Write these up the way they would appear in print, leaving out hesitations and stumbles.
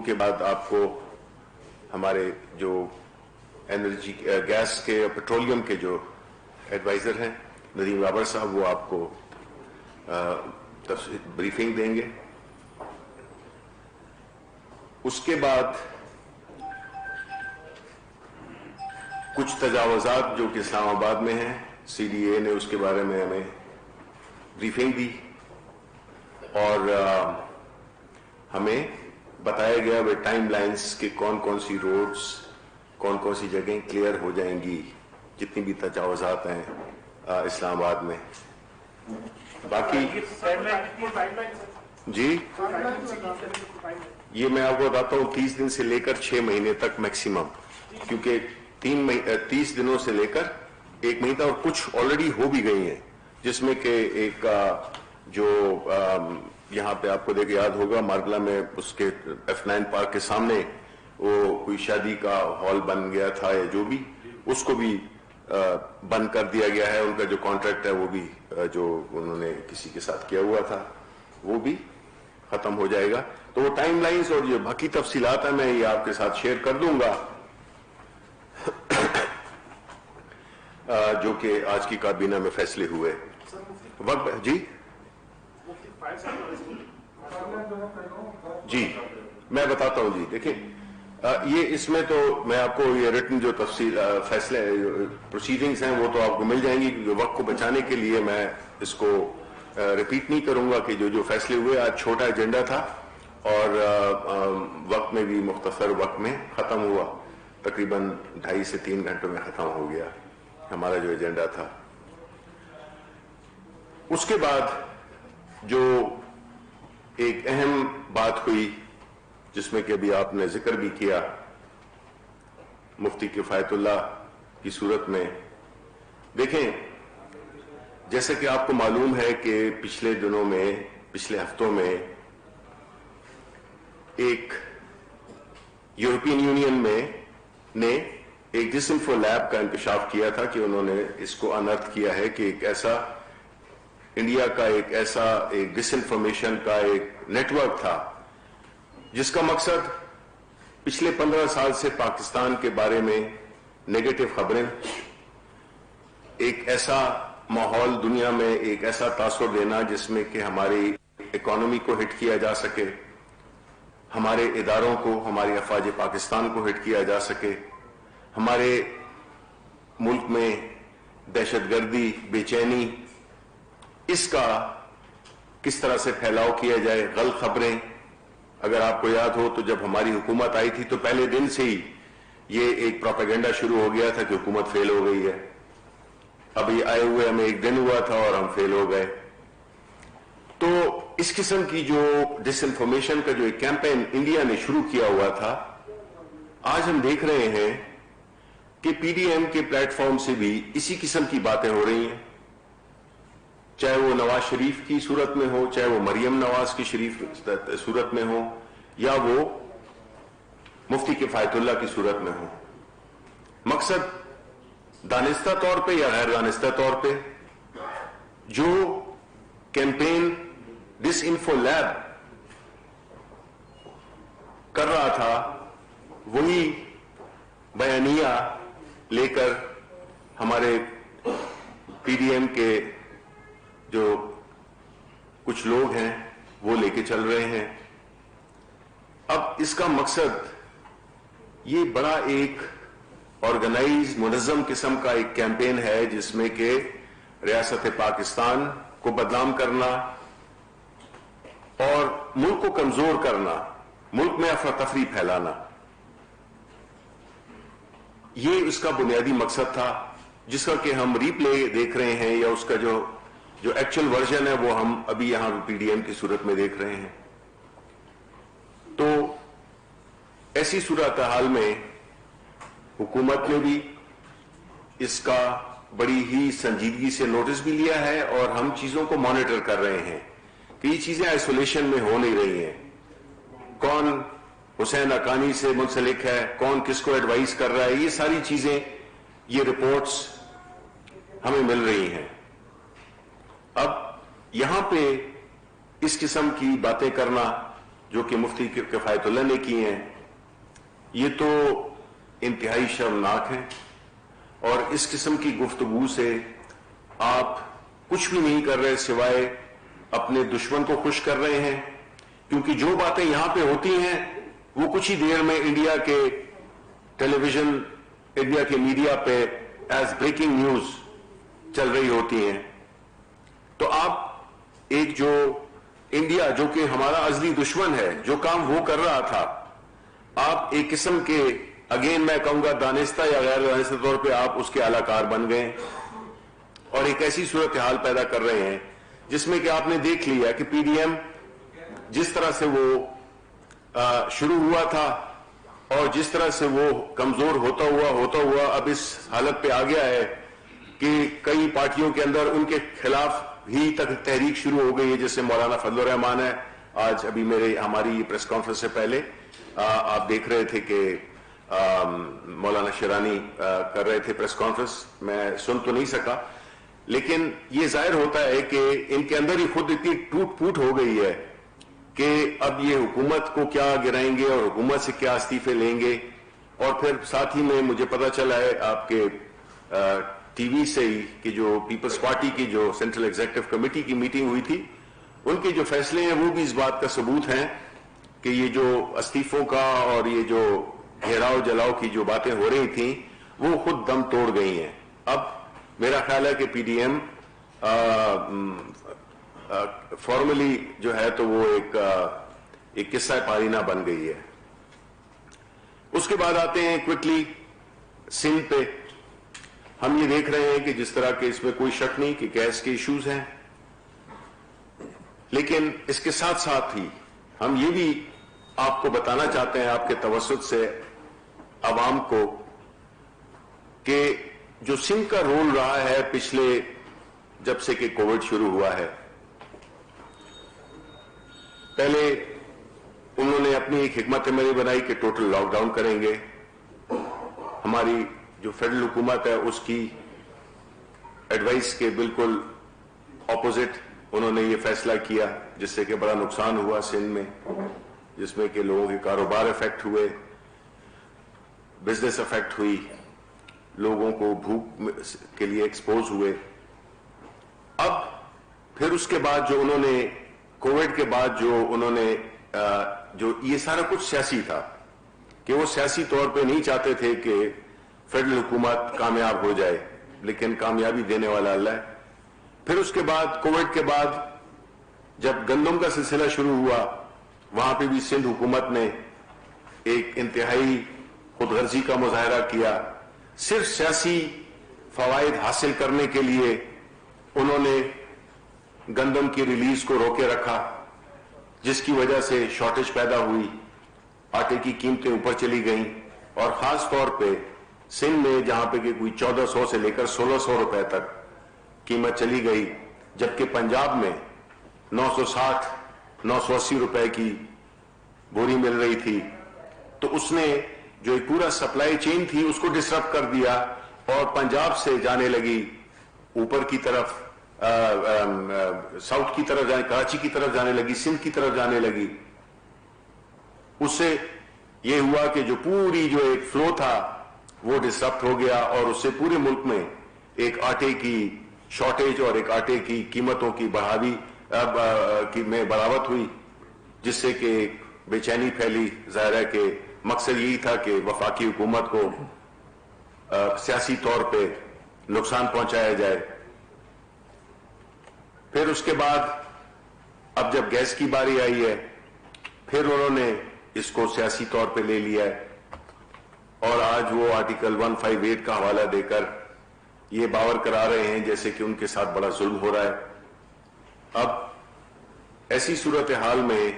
کے بعد آپ کو ہمارے جو انرجی گیس کے پیٹرولیم کے جو ایڈوائزر ہیں ندیم بابر صاحب، وہ آپ کو بریفنگ دیں گے. اس کے بعد کچھ تجاوزات جو کہ اسلام آباد میں ہیں، سی ڈی اے نے اس کے بارے میں ہمیں بریفنگ دی اور ہمیں بتایا گیا وہ ٹائم لائنز کہ کون کون سی روڈز، کون کون سی جگہیں کلیئر ہو جائیں گی جتنی بھی تجاوزات ہیں اسلام آباد میں. باقی جی یہ میں آپ کو بتاتا ہوں 30 دن سے لے کر 6 مہینے تک میکسیمم، کیونکہ 30 دنوں سے لے کر 1 مہینہ اور کچھ آلریڈی ہو بھی گئی ہیں، جس میں کہ ایک جو یہاں پہ آپ کو دیکھ یاد ہوگا مارگلا میں اس کے F9 پارک کے سامنے وہ کوئی شادی کا ہال بن گیا تھا یا جو بھی، اس کو بھی بند کر دیا گیا ہے. ان کا جو کانٹریکٹ ہے وہ بھی جو انہوں نے کسی کے ساتھ کیا ہوا تھا وہ بھی ختم ہو جائے گا. تو وہ ٹائم لائنز اور جو باقی تفصیلات ہیں میں یہ آپ کے ساتھ شیئر کر دوں گا جو کہ آج کی کابینہ میں فیصلے ہوئے. وقت جی میں بتاتا ہوں. جی دیکھیں یہ اس میں تو میں آپ کو یہ ریٹن جو تفصیل فیصلے پروسیڈنگز ہیں وہ تو آپ کو مل جائیں گی، کیونکہ وقت کو بچانے کے لیے میں اس کو ریپیٹ نہیں کروں گا کہ جو فیصلے ہوئے. آج چھوٹا ایجنڈا تھا اور وقت میں بھی مختصر وقت میں ختم ہوا، تقریباً 2.5 سے 3 گھنٹوں میں ختم ہو گیا ہمارا جو ایجنڈا تھا. اس کے بعد جو ایک اہم بات ہوئی جس میں کہ ابھی آپ نے ذکر بھی کیا، مفتی کفایت اللہ کی صورت میں دیکھیں، جیسے کہ آپ کو معلوم ہے کہ پچھلے ہفتوں میں ایک یورپین یونین نے ایک ڈس انفو لیب کا انکشاف کیا تھا کہ انہوں نے اس کو انرتھ کیا ہے کہ ایک ایسا انڈیا کا ایک ڈس انفارمیشن کا ایک نیٹ ورک تھا جس کا مقصد پچھلے 15 سال سے پاکستان کے بارے میں نیگیٹو خبریں، ایک ایسا ماحول دنیا میں، ایک ایسا تاثر دینا جس میں کہ ہماری اکانومی کو ہٹ کیا جا سکے، ہمارے اداروں کو، ہماری افواج پاکستان کو ہٹ کیا جا سکے، ہمارے ملک میں دہشت گردی، بے چینی، اس کا کس طرح سے پھیلاؤ کیا جائے. غلط خبریں، اگر آپ کو یاد ہو تو جب ہماری حکومت آئی تھی تو پہلے دن سے ہی یہ ایک پروپیگنڈا شروع ہو گیا تھا کہ حکومت فیل ہو گئی ہے. ابھی آئے ہوئے ہمیں 1 دن ہوا تھا اور ہم فیل ہو گئے. تو اس قسم کی جو ڈس انفارمیشن کا جو ایک کیمپین انڈیا نے شروع کیا ہوا تھا، آج ہم دیکھ رہے ہیں کہ پی ڈی ایم کے پلیٹ فارم سے بھی اسی قسم کی باتیں ہو رہی ہیں، چاہے وہ نواز شریف کی صورت میں ہو، چاہے وہ مریم نواز کی شریف صورت میں ہو، یا وہ مفتی کفایت اللہ کی صورت میں ہو. مقصد دانستہ طور پہ یا غیر دانستہ طور پہ جو کیمپین ڈس انفو لیب کر رہا تھا وہی بیانیہ لے کر ہمارے پی ڈی ایم کے جو کچھ لوگ ہیں وہ لے کے چل رہے ہیں. اب اس کا مقصد یہ بڑا ایک آرگنائز منظم قسم کا ایک کیمپین ہے جس میں کہ ریاست پاکستان کو بدنام کرنا اور ملک کو کمزور کرنا، ملک میں افراتفری پھیلانا، یہ اس کا بنیادی مقصد تھا، جس کا کہ ہم ری پلے دیکھ رہے ہیں، یا اس کا جو ایکچوئل ورژن ہے وہ ہم ابھی یہاں پی ڈی ایم کی صورت میں دیکھ رہے ہیں. تو ایسی صورتحال میں حکومت نے بھی اس کا بڑی ہی سنجیدگی سے نوٹس بھی لیا ہے اور ہم چیزوں کو مانیٹر کر رہے ہیں کہ یہ چیزیں آئسولیشن میں ہو نہیں رہی ہیں. کون حسین حقانی سے منسلک ہے، کون کس کو ایڈوائز کر رہا ہے، یہ ساری چیزیں، یہ رپورٹس ہمیں مل رہی ہیں. اب یہاں پہ اس قسم کی باتیں کرنا جو کہ مفتی کفایت اللہ نے کی ہیں، یہ تو انتہائی شرمناک ہیں، اور اس قسم کی گفتگو سے آپ کچھ بھی نہیں کر رہے سوائے اپنے دشمن کو خوش کر رہے ہیں، کیونکہ جو باتیں یہاں پہ ہوتی ہیں وہ کچھ ہی دیر میں انڈیا کے ٹیلی ویژن، انڈیا کے میڈیا پہ ایز بریکنگ نیوز چل رہی ہوتی ہیں۔ تو آپ ایک جو انڈیا جو کہ ہمارا ازلی دشمن ہے، جو کام وہ کر رہا تھا، آپ ایک قسم کے اگین میں کہوں گا دانستہ یا غیر دانستہ طور پہ آپ اس کے اعلی کار بن گئے اور ایک ایسی صورتحال پیدا کر رہے ہیں جس میں کہ آپ نے دیکھ لیا کہ پی ڈی ایم جس طرح سے وہ شروع ہوا تھا اور جس طرح سے وہ کمزور ہوتا ہوا اب اس حالت پہ آ گیا ہے کہ کئی پارٹیوں کے اندر ان کے خلاف ہی تک تحریک شروع ہو گئی ہے، جیسے مولانا فضل الرحمان ہے۔ آج ابھی ہماری پریس کانفرنس سے پہلے آپ دیکھ رہے تھے کہ مولانا شیرانی کر رہے تھے پریس کانفرنس، میں سن تو نہیں سکا، لیکن یہ ظاہر ہوتا ہے کہ ان کے اندر ہی خود اتنی ٹوٹ پھوٹ ہو گئی ہے کہ اب یہ حکومت کو کیا گرائیں گے اور حکومت سے کیا استعفے لیں گے۔ اور پھر ساتھ ہی میں مجھے پتا چلا ہے آپ کے ٹی وی سے ہی کہ جو پیپلز پارٹی کی جو سینٹرل ایگزیکٹو کمیٹی کی میٹنگ ہوئی تھی، ان کے جو فیصلے ہیں وہ بھی اس بات کا ثبوت ہیں کہ یہ جو استعفوں کا اور یہ جو گھیراؤ جلاؤ کی جو باتیں ہو رہی تھیں وہ خود دم توڑ گئی ہیں۔ اب میرا خیال ہے کہ پی ڈی ایم فارملی جو ہے تو وہ ایک قصہ پارینہ بن گئی ہے۔ اس کے بعد آتے ہیں کوئکلی سندھ پہ۔ ہم یہ دیکھ رہے ہیں کہ جس طرح کہ اس میں کوئی شک نہیں کہ گیس کے ایشوز ہیں، لیکن اس کے ساتھ ساتھ ہی ہم یہ بھی آپ کو بتانا چاہتے ہیں آپ کے توسط سے عوام کو کہ جو سندھ کا رول رہا ہے پچھلے جب سے کہ کووڈ شروع ہوا ہے، پہلے انہوں نے اپنی ایک حکمت عملی بنائی کہ ٹوٹل لاک ڈاؤن کریں گے۔ ہماری جو فیڈرل حکومت ہے اس کی ایڈوائس کے بالکل اپوزٹ انہوں نے یہ فیصلہ کیا، جس سے کہ بڑا نقصان ہوا سندھ میں، جس میں کہ لوگوں کے کاروبار افیکٹ ہوئے، بزنس افیکٹ ہوئی، لوگوں کو بھوک کے لیے ایکسپوز ہوئے۔ اب پھر اس کے بعد جو انہوں نے کووڈ کے بعد جو انہوں نے جو یہ سارا کچھ سیاسی تھا کہ وہ سیاسی طور پہ نہیں چاہتے تھے کہ فیڈرل حکومت کامیاب ہو جائے، لیکن کامیابی دینے والا اللہ ہے۔ پھر اس کے بعد کووڈ کے بعد جب گندم کا سلسلہ شروع ہوا، وہاں پہ بھی سندھ حکومت نے ایک انتہائی خود غرضی کا مظاہرہ کیا، صرف سیاسی فوائد حاصل کرنے کے لیے انہوں نے گندم کی ریلیز کو روکے رکھا، جس کی وجہ سے شارٹیج پیدا ہوئی، آٹے کی قیمتیں اوپر چلی گئیں، اور خاص طور پہ سندھ میں جہاں پہ کہ کوئی 1400 سے لے کر 1600 روپے تک قیمت چلی گئی، جبکہ پنجاب میں 960 980 روپے کی بوری مل رہی تھی۔ تو اس نے جو ایک پورا سپلائی چین تھی اس کو ڈسٹرب کر دیا، اور پنجاب سے جانے لگی اوپر کی طرف، ساؤتھ کی طرف کراچی کی طرف جانے لگی، سندھ کی طرف جانے لگی۔ اس سے یہ ہوا کہ جو پوری جو ایک فلو تھا وہ ڈسٹرب ہو گیا، اور اس سے پورے ملک میں ایک آٹے کی شارٹیج اور ایک آٹے کی قیمتوں کی میں بڑھاوٹ ہوئی، جس سے کہ ایک بے چینی پھیلی۔ ظاہر ہے کہ مقصد یہی تھا کہ وفاقی حکومت کو سیاسی طور پہ نقصان پہنچایا جائے۔ پھر اس کے بعد اب جب گیس کی باری آئی ہے، پھر انہوں نے اس کو سیاسی طور پہ لے لیا ہے، اور آج وہ آرٹیکل 158 کا حوالہ دے کر یہ باور کرا رہے ہیں جیسے کہ ان کے ساتھ بڑا ظلم ہو رہا ہے۔ اب ایسی صورتحال میں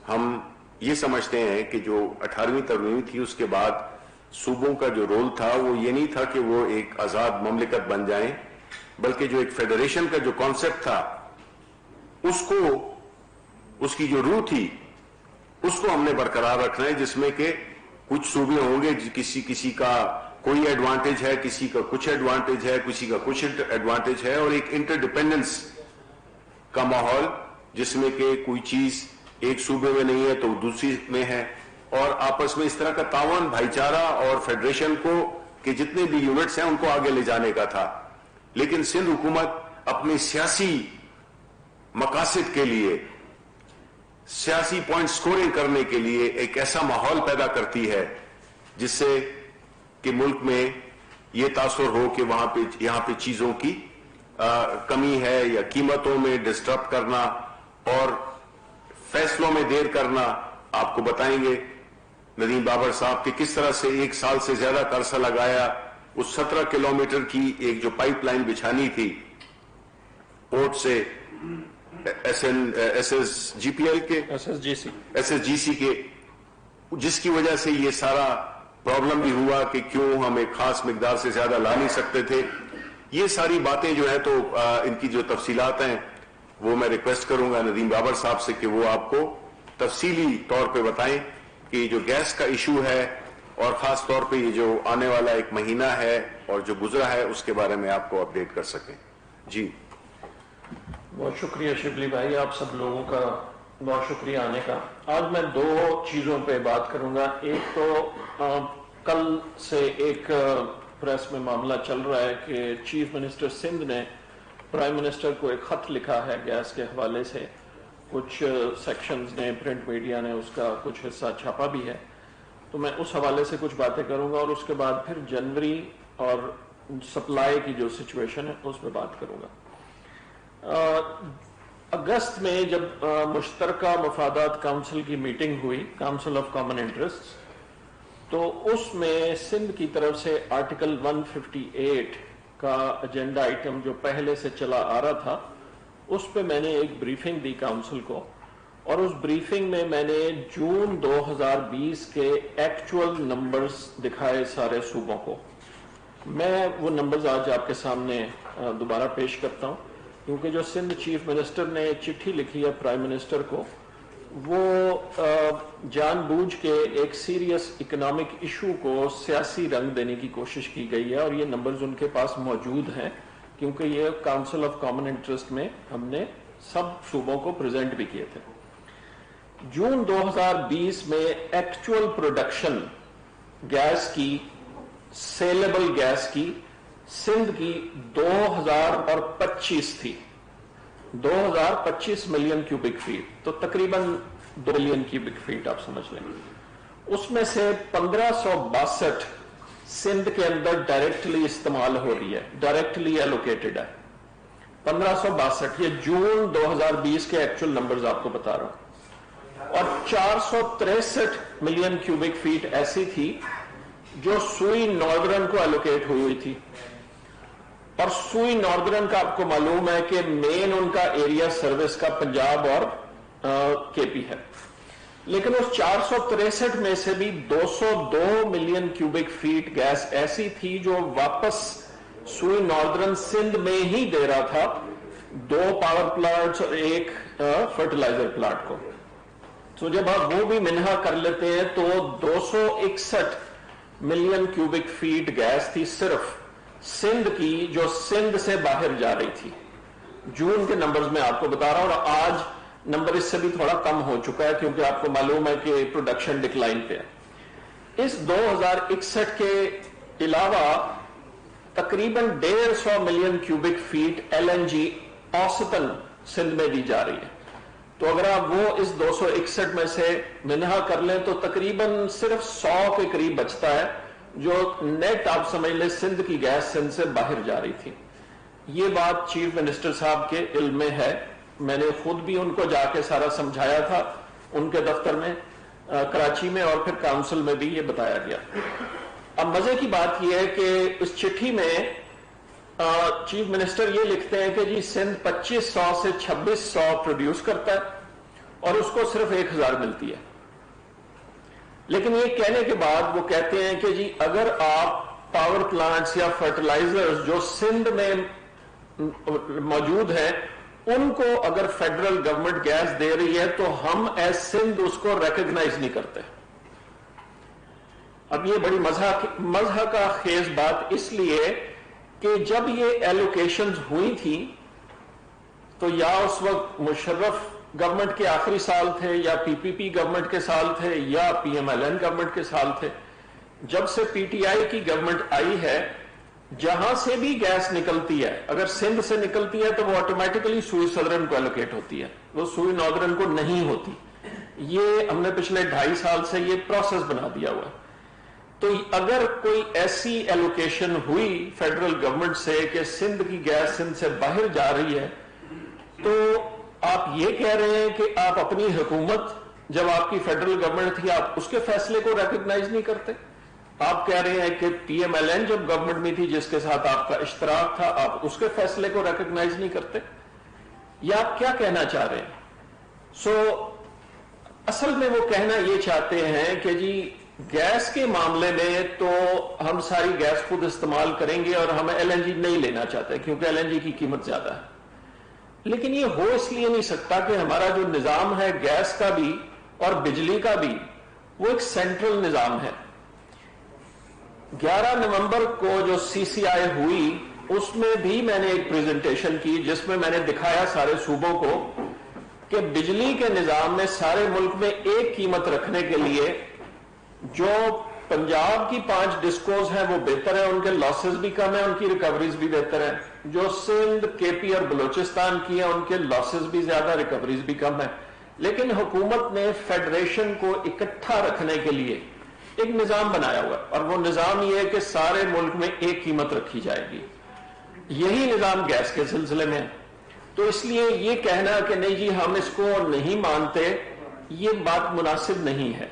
ہم یہ سمجھتے ہیں کہ جو 18ویں ترمیم تھی اس کے بعد صوبوں کا جو رول تھا وہ یہ نہیں تھا کہ وہ ایک آزاد مملکت بن جائیں، بلکہ جو ایک فیڈریشن کا جو کانسیپٹ تھا اس کی جو روح تھی اس کو ہم نے برقرار رکھنا ہے، جس میں کہ کچھ صوبے ہوں گے کسی کا کوئی ایڈوانٹیج ہے، کسی کا کچھ ایڈوانٹیج ہے، کسی کا کچھ ایڈوانٹیج ہے، اور ایک انٹر ڈیپینڈنس کا ماحول جس میں کہ کوئی چیز ایک صوبے میں نہیں ہے تو دوسری میں ہے, اور آپس میں اس طرح کا تعاون, بھائی چارہ اور فیڈریشن کو کہ جتنے بھی یونٹس ہیں ان کو آگے لے جانے کا تھا. لیکن سندھ حکومت اپنی سیاسی مقاصد کے لیے, سیاسی پوائنٹ سکورنگ کرنے کے لیے ایک ایسا ماحول پیدا کرتی ہے جس سے کہ ملک میں یہ تاثر ہو کہ یہاں پہ چیزوں کی کمی ہے, یا قیمتوں میں ڈسٹرب کرنا اور فیصلوں میں دیر کرنا. آپ کو بتائیں گے ندیم بابر صاحب کہ کس طرح سے 1 سال سے زیادہ کا عرصہ لگایا اس 17 کلومیٹر کی ایک جو پائپ لائن بچھانی تھی پورٹ سے ایس ایس جی سی کے, جس کی وجہ سے یہ سارا پرابلم بھی ہوا کہ کیوں ہم ایک خاص مقدار سے زیادہ لا نہیں سکتے تھے. یہ ساری باتیں جو ہیں تو ان کی جو تفصیلات ہیں وہ میں ریکویسٹ کروں گا ندیم بابر صاحب سے کہ وہ آپ کو تفصیلی طور پہ بتائیں کہ یہ جو گیس کا ایشو ہے اور خاص طور پہ یہ جو آنے والا 1 مہینہ ہے اور جو گزرا ہے اس کے بارے میں آپ کو اپڈیٹ کر سکیں. جی بہت شکریہ شبلی بھائی, آپ سب لوگوں کا بہت شکریہ آنے کا. آج میں 2 چیزوں پہ بات کروں گا. ایک تو کل سے ایک پریس میں معاملہ چل رہا ہے کہ چیف منسٹر سندھ نے پرائم منسٹر کو ایک خط لکھا ہے گیس کے حوالے سے. کچھ سیکشنز نے, پرنٹ میڈیا نے اس کا کچھ حصہ چھاپا بھی ہے, تو میں اس حوالے سے کچھ باتیں کروں گا, اور اس کے بعد پھر جنوری اور سپلائی کی جو سچویشن ہے اس پہ بات کروں گا. اگست میں جب مشترکہ مفادات کونسل کی میٹنگ ہوئی, کونسل آف کامن انٹرسٹ, تو اس میں سندھ کی طرف سے آرٹیکل 158 کا ایجنڈا آئٹم جو پہلے سے چلا آ رہا تھا اس پہ میں نے ایک بریفنگ دی کونسل کو, اور اس بریفنگ میں میں نے جون 2020 کے ایکچول نمبرز دکھائے سارے صوبوں کو. میں وہ نمبرز آج آپ کے سامنے دوبارہ پیش کرتا ہوں, کیونکہ جو سندھ چیف منسٹر نے چٹھی لکھی ہے پرائم منسٹر کو, وہ جان بوجھ کے ایک سیریس اکنامک ایشو کو سیاسی رنگ دینے کی کوشش کی گئی ہے, اور یہ نمبرز ان کے پاس موجود ہیں کیونکہ یہ کونسل آف کامن انٹرسٹ میں ہم نے سب صوبوں کو پریزنٹ بھی کیے تھے. جون 2020 میں ایکچول پروڈکشن گیس کی, سیلیبل گیس کی, سندھ کی 2025 تھی, 2025 ملین کیوبک فیٹ, تو تقریباً 2 ملین کیوبک فیٹ آپ سمجھ لیں. اس میں سے 1562 سندھ کے اندر ڈائریکٹلی استعمال ہو رہی ہے, ڈائریکٹلی ایلوکیٹڈ ہے 1562. یہ جون 2020 کے ایکچول نمبرز آپ کو بتا رہا ہوں. اور 463 ملین کیوبک فیٹ ایسی تھی جو سوئی ناردرن کو ایلوکیٹ ہوئی تھی, اور سوئی ناردرن کا آپ کو معلوم ہے کہ مین ان کا ایریا سروس کا پنجاب اور کے پی ہے. لیکن اس 463 میں سے بھی 202 ملین کیوبک فیٹ گیس ایسی تھی جو واپس سوئی ناردرن سندھ میں ہی دے رہا تھا, 2 پاور پلانٹس اور 1 فرٹیلائزر پلانٹ کو. تو جب آپ وہ بھی منہا کر لیتے ہیں تو 261 ملین کیوبک فیٹ گیس تھی صرف سندھ کی, جو سندھ سے باہر جا رہی تھی. جون کے نمبرز میں آپ کو بتا رہا ہوں, اور آج نمبر اس سے بھی تھوڑا کم ہو چکا ہے کیونکہ آپ کو معلوم ہے کہ پروڈکشن ڈکلائن پہ ہے. اس 2061 کے علاوہ تقریباً 150 million cubic feet L N G اوسطاً سندھ میں دی جا رہی ہے. تو اگر آپ وہ اس 261 میں سے منہا کر لیں تو تقریباً صرف 100 کے قریب بچتا ہے جو نیٹ آپ سمجھ لیں سندھ کی گیس سندھ سے باہر جا رہی تھی. یہ بات چیف منسٹر صاحب کے علم میں ہے, میں نے خود بھی ان کو جا کے سارا سمجھایا تھا ان کے دفتر میں کراچی میں, اور پھر کونسل میں بھی یہ بتایا گیا. اب مزے کی بات یہ ہے کہ اس چٹھی میں چیف منسٹر یہ لکھتے ہیں کہ جی سندھ 2500 سے 2600 پروڈیوس کرتا ہے اور اس کو صرف 1000 ملتی ہے. لیکن یہ کہنے کے بعد وہ کہتے ہیں کہ جی اگر آپ پاور پلانٹس یا فرٹیلائزرز جو سندھ میں موجود ہیں ان کو اگر فیڈرل گورنمنٹ گیس دے رہی ہے تو ہم ایز سندھ اس کو ریکگنائز نہیں کرتے. اب یہ بڑی مزہ کا خیز بات اس لیے کہ جب یہ ایلوکیشنز ہوئی تھی تو یا اس وقت مشرف گورنمنٹ کے آخری سال تھے یا پی پی پی گورنمنٹ کے سال تھے یا P M L N government کے سال تھے. جب سے پی ٹی آئی کی گورنمنٹ آئی ہے جہاں سے بھی گیس نکلتی ہے, اگر سندھ سے نکلتی ہے تو وہ آٹومیٹکلی سوئی سدرن کو ایلوکیٹ ہوتی ہے, وہ سوئی ناردرن کو نہیں ہوتی. یہ ہم نے پچھلے 2.5 سال سے یہ پروسیس بنا دیا ہوا ہے. تو اگر کوئی ایسی ایلوکیشن ہوئی فیڈرل گورنمنٹ سے کہ سندھ کی گیس سندھ سے باہر جا رہی ہے, تو آپ یہ کہہ رہے ہیں کہ آپ اپنی حکومت جب آپ کی فیڈرل گورنمنٹ تھی آپ اس کے فیصلے کو ریکگنائز نہیں کرتے. آپ کہہ رہے ہیں کہ پی ایم ایل این جب گورنمنٹ میں تھی جس کے ساتھ آپ کا اشتراک تھا آپ اس کے فیصلے کو ریکگنائز نہیں کرتے, یا آپ کیا کہنا چاہ رہے ہیں؟ اصل میں وہ کہنا یہ چاہتے ہیں کہ جی گیس کے معاملے میں تو ہم ساری گیس خود استعمال کریں گے اور ہم ایل این جی نہیں لینا چاہتے کیونکہ ایل این جی کی قیمت زیادہ ہے. لیکن یہ ہو اس لیے نہیں سکتا کہ ہمارا جو نظام ہے گیس کا بھی اور بجلی کا بھی وہ ایک سینٹرل نظام ہے. 11 نومبر کو جو سی سی آئی ہوئی اس میں بھی میں نے ایک پریزنٹیشن کی جس میں میں نے دکھایا سارے صوبوں کو کہ بجلی کے نظام میں سارے ملک میں ایک قیمت رکھنے کے لیے جو پنجاب کی 5 ڈسکوز ہیں وہ بہتر ہیں, ان کے لاسز بھی کم ہیں, ان کی ریکوریز بھی بہتر ہیں. جو سندھ کے پی اور بلوچستان کی ہیں ان کے لاسز بھی زیادہ, ریکوریز بھی کم ہیں. لیکن حکومت نے فیڈریشن کو اکٹھا رکھنے کے لیے ایک نظام بنایا ہوا ہے, اور وہ نظام یہ ہے کہ سارے ملک میں ایک قیمت رکھی جائے گی. یہی نظام گیس کے سلسلے میں. تو اس لیے یہ کہنا کہ نہیں جی ہم اس کو نہیں مانتے یہ بات مناسب نہیں ہے.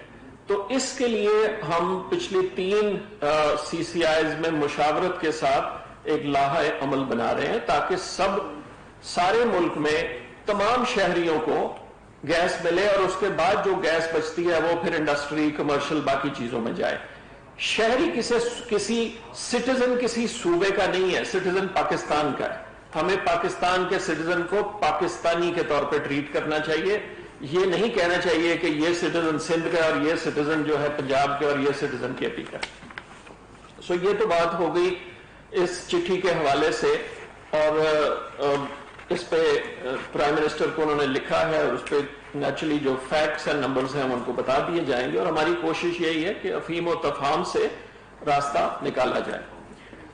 تو اس کے لیے ہم پچھلی 3 سی سی آئیز میں مشاورت کے ساتھ ایک لائحہ عمل بنا رہے ہیں تاکہ سارے ملک میں تمام شہریوں کو گیس ملے, اور اس کے بعد جو گیس بچتی ہے وہ پھر انڈسٹری کمرشل باقی چیزوں میں جائے. شہری کسی سٹیزن کسی صوبے کا نہیں ہے, سٹیزن پاکستان کا ہے. ہمیں پاکستان کے سٹیزن کو پاکستانی کے طور پہ ٹریٹ کرنا چاہیے. یہ نہیں کہنا چاہیے کہ یہ سٹیزن سندھ کا اور یہ سٹیزن جو ہے پنجاب کے اور یہ سٹیزن کے پی کا. یہ تو بات ہو گئی اس چٹھی کے حوالے سے, اور اس پہ پرائم منسٹر کو انہوں نے لکھا ہے اور اس پہ نیچرلی جو فیکٹس اینڈ نمبرز ہیں ان کو بتا دیے جائیں گے, اور ہماری کوشش یہی ہے کہ افہیم و تفہام سے راستہ نکالا جائے.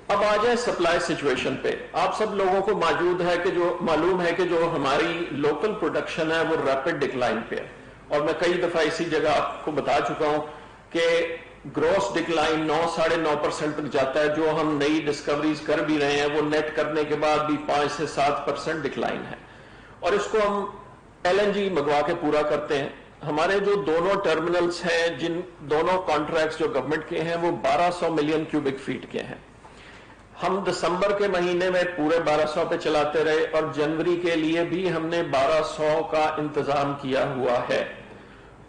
اب آ جائیں سپلائی سچویشن پہ. آپ سب لوگوں کو معلوم ہے کہ جو ہماری لوکل پروڈکشن ہے وہ ریپڈ ڈکلائن پہ ہے, اور میں کئی دفعہ اسی جگہ آپ کو بتا چکا ہوں کہ گروس ڈکلائن 9-9.5% تک جاتا ہے. جو ہم نئی ڈسکوریز کر بھی رہے ہیں وہ نیٹ کرنے کے بعد بھی 5 سے 7% ڈکلائن ہے, اور اس کو ہم ایل این جی منگوا کے پورا کرتے ہیں. ہمارے جو دونوں ٹرمینلز ہیں جن دونوں کانٹریکٹس جو گورنمنٹ کے ہیں وہ 1200 ملین کیوبک فیٹ کے ہیں. ہم دسمبر کے مہینے میں پورے 1200 پہ چلاتے رہے, اور جنوری کے لیے بھی ہم نے 1200 کا انتظام کیا ہوا ہے,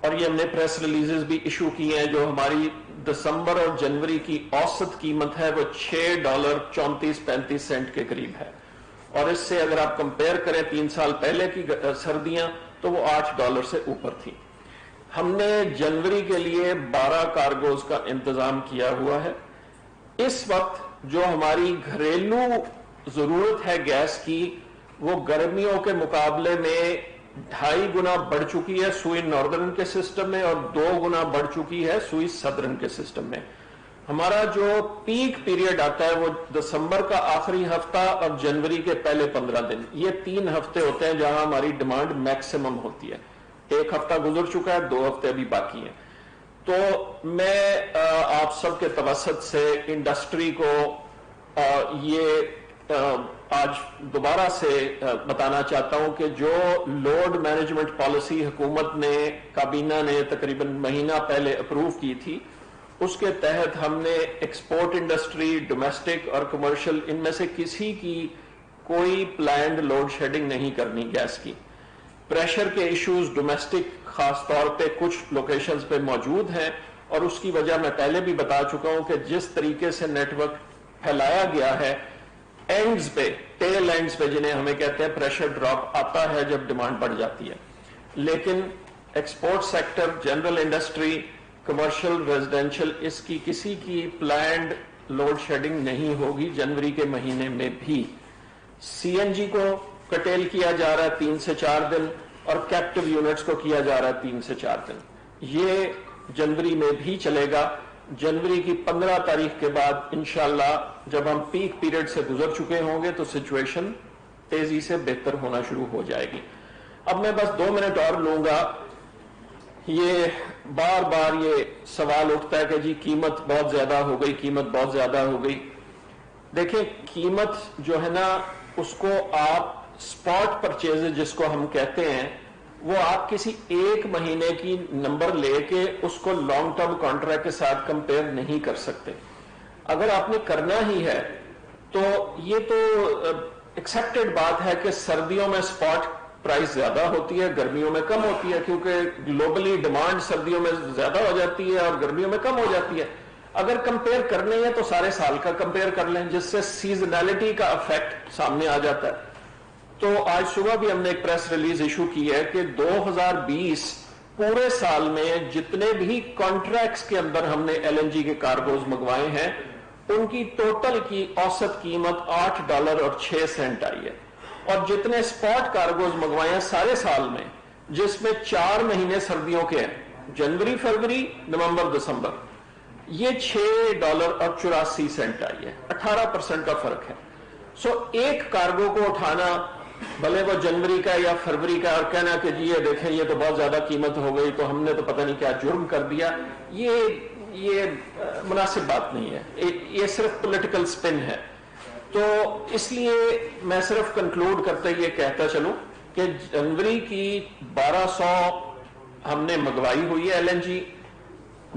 اور یہ ہم نے پریس ریلیزز بھی ایشو کی ہیں. جو ہماری دسمبر اور جنوری کی اوسط قیمت ہے وہ $6.34-35 کے قریب ہے, اور اس سے اگر آپ کمپیئر کریں 3 سال پہلے کی سردیاں تو وہ $8 سے اوپر تھی. ہم نے جنوری کے لیے 12 کارگوز کا انتظام کیا ہوا ہے. اس وقت جو ہماری گھریلو ضرورت ہے گیس کی وہ گرمیوں کے مقابلے میں 2.5 گنا بڑھ چکی ہے سوئی ناردرن کے سسٹم میں, اور 2 گنا بڑھ چکی ہے سوئی سدرن کے سسٹم میں. ہمارا جو پیک پیریڈ آتا ہے وہ دسمبر کا آخری ہفتہ اور جنوری کے پہلے 15 دن, یہ 3 ہفتے ہوتے ہیں جہاں ہماری ڈیمانڈ میکسیمم ہوتی ہے. 1 ہفتہ گزر چکا ہے, 2 ہفتے ابھی باقی ہیں. تو میں آپ سب کے توسط سے انڈسٹری کو یہ آج دوبارہ سے بتانا چاہتا ہوں کہ جو لوڈ مینجمنٹ پالیسی حکومت نے کابینہ نے تقریباً مہینہ پہلے اپروو کی تھی, اس کے تحت ہم نے ایکسپورٹ انڈسٹری, ڈومیسٹک اور کمرشل ان میں سے کسی کی کوئی پلانڈ لوڈ شیڈنگ نہیں کرنی گیس کی. پریشر کے ایشوز ڈومیسٹک خاص طور پہ کچھ لوکیشنز پہ موجود ہیں, اور اس کی وجہ میں پہلے بھی بتا چکا ہوں کہ جس طریقے سے نیٹ ورک پھیلایا گیا ہے اینڈز پہ, ٹیل اینڈز پہ جنہیں ہمیں کہتے ہیں پریشر ڈراپ آتا ہے جب ڈیمانڈ بڑھ جاتی ہے. لیکن export sector, general industry, commercial, residential, اس کی کسی کی پلانڈ لوڈ شیڈنگ نہیں ہوگی جنوری کے مہینے میں بھی. سی این جی کو کٹیل کیا جا رہا ہے 3 سے 4 دن, اور کیپٹیو یونٹس کو کیا جا رہا ہے 3 سے 4 دن. یہ جنوری میں بھی چلے گا. جنوری کی 15 تاریخ کے بعد انشاءاللہ جب ہم پیک پیریڈ سے گزر چکے ہوں گے تو سچویشن تیزی سے بہتر ہونا شروع ہو جائے گی. اب میں بس 2 منٹ اور لوں گا. یہ بار بار یہ سوال اٹھتا ہے کہ جی قیمت بہت زیادہ ہو گئی, قیمت بہت زیادہ ہو گئی. دیکھیں قیمت جو ہے نا اس کو آپ سپاٹ پرچیز جس کو ہم کہتے ہیں وہ آپ کسی ایک مہینے کی نمبر لے کے اس کو لانگ ٹرم کانٹریکٹ کے ساتھ کمپیئر نہیں کر سکتے. اگر آپ نے کرنا ہی ہے تو یہ تو ایکسیپٹڈ بات ہے کہ سردیوں میں سپاٹ پرائس زیادہ ہوتی ہے, گرمیوں میں کم ہوتی ہے, کیونکہ گلوبلی ڈیمانڈ سردیوں میں زیادہ ہو جاتی ہے اور گرمیوں میں کم ہو جاتی ہے. اگر کمپیئر کرنے ہے تو سارے سال کا کمپیئر کر لیں جس سے سیزنالٹی کا افیکٹ سامنے آ جاتا ہے. تو آج صبح بھی ہم نے ایک پریس ریلیز ایشو کی ہے کہ 2020 پورے سال میں جتنے بھی کانٹریکٹس کے اندر ہم نے LNG کے کارگوز منگوائے ہیں ان کی ٹوٹل کی اوسط قیمت $8.06 آئی ہے. اور جتنے سپاٹ کارگوز منگوائے ہیں سارے سال میں جس میں 4 مہینے سردیوں کے ہیں, جنوری, فروری, نومبر, دسمبر, یہ $6.84 آئی ہے. 18% کا فرق ہے. ایک کارگو کو اٹھانا بھلے وہ جنوری کا یا فروری کا اور کہنا کہ جی یہ دیکھیں یہ تو بہت زیادہ قیمت ہو گئی تو ہم نے تو پتہ نہیں کیا جرم کر دیا, یہ مناسب بات نہیں ہے. یہ صرف پولیٹیکل سپن ہے. تو اس لیے میں صرف کنکلوڈ کرتے یہ کہتا چلوں کہ جنوری کی 1200 ہم نے منگوائی ہوئی ہے LNG.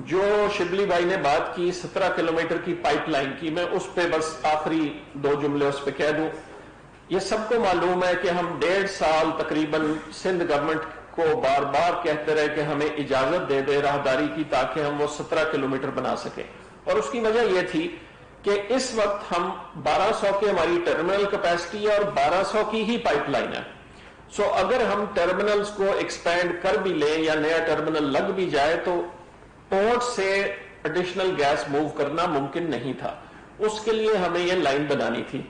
جو شبلی بھائی نے بات کی 17 کلومیٹر کی پائپ لائن کی, میں اس پہ بس آخری 2 جملے اس پہ کہہ دوں. یہ سب کو معلوم ہے کہ ہم 1.5 سال تقریباً سندھ گورنمنٹ کو بار بار کہتے رہے کہ ہمیں اجازت دے دے راہداری کی تاکہ ہم وہ 17 کلومیٹر بنا سکیں. اور اس کی وجہ یہ تھی کہ اس وقت ہم 1200 کی ہماری ٹرمینل کیپیسٹی ہے اور 1200 کی ہی پائپ لائن ہے. اگر ہم ٹرمینلز کو ایکسپینڈ کر بھی لیں یا نیا ٹرمینل لگ بھی جائے تو پورٹ سے ایڈیشنل گیس موو کرنا ممکن نہیں تھا. اس کے لیے ہمیں یہ لائن بنانی تھی.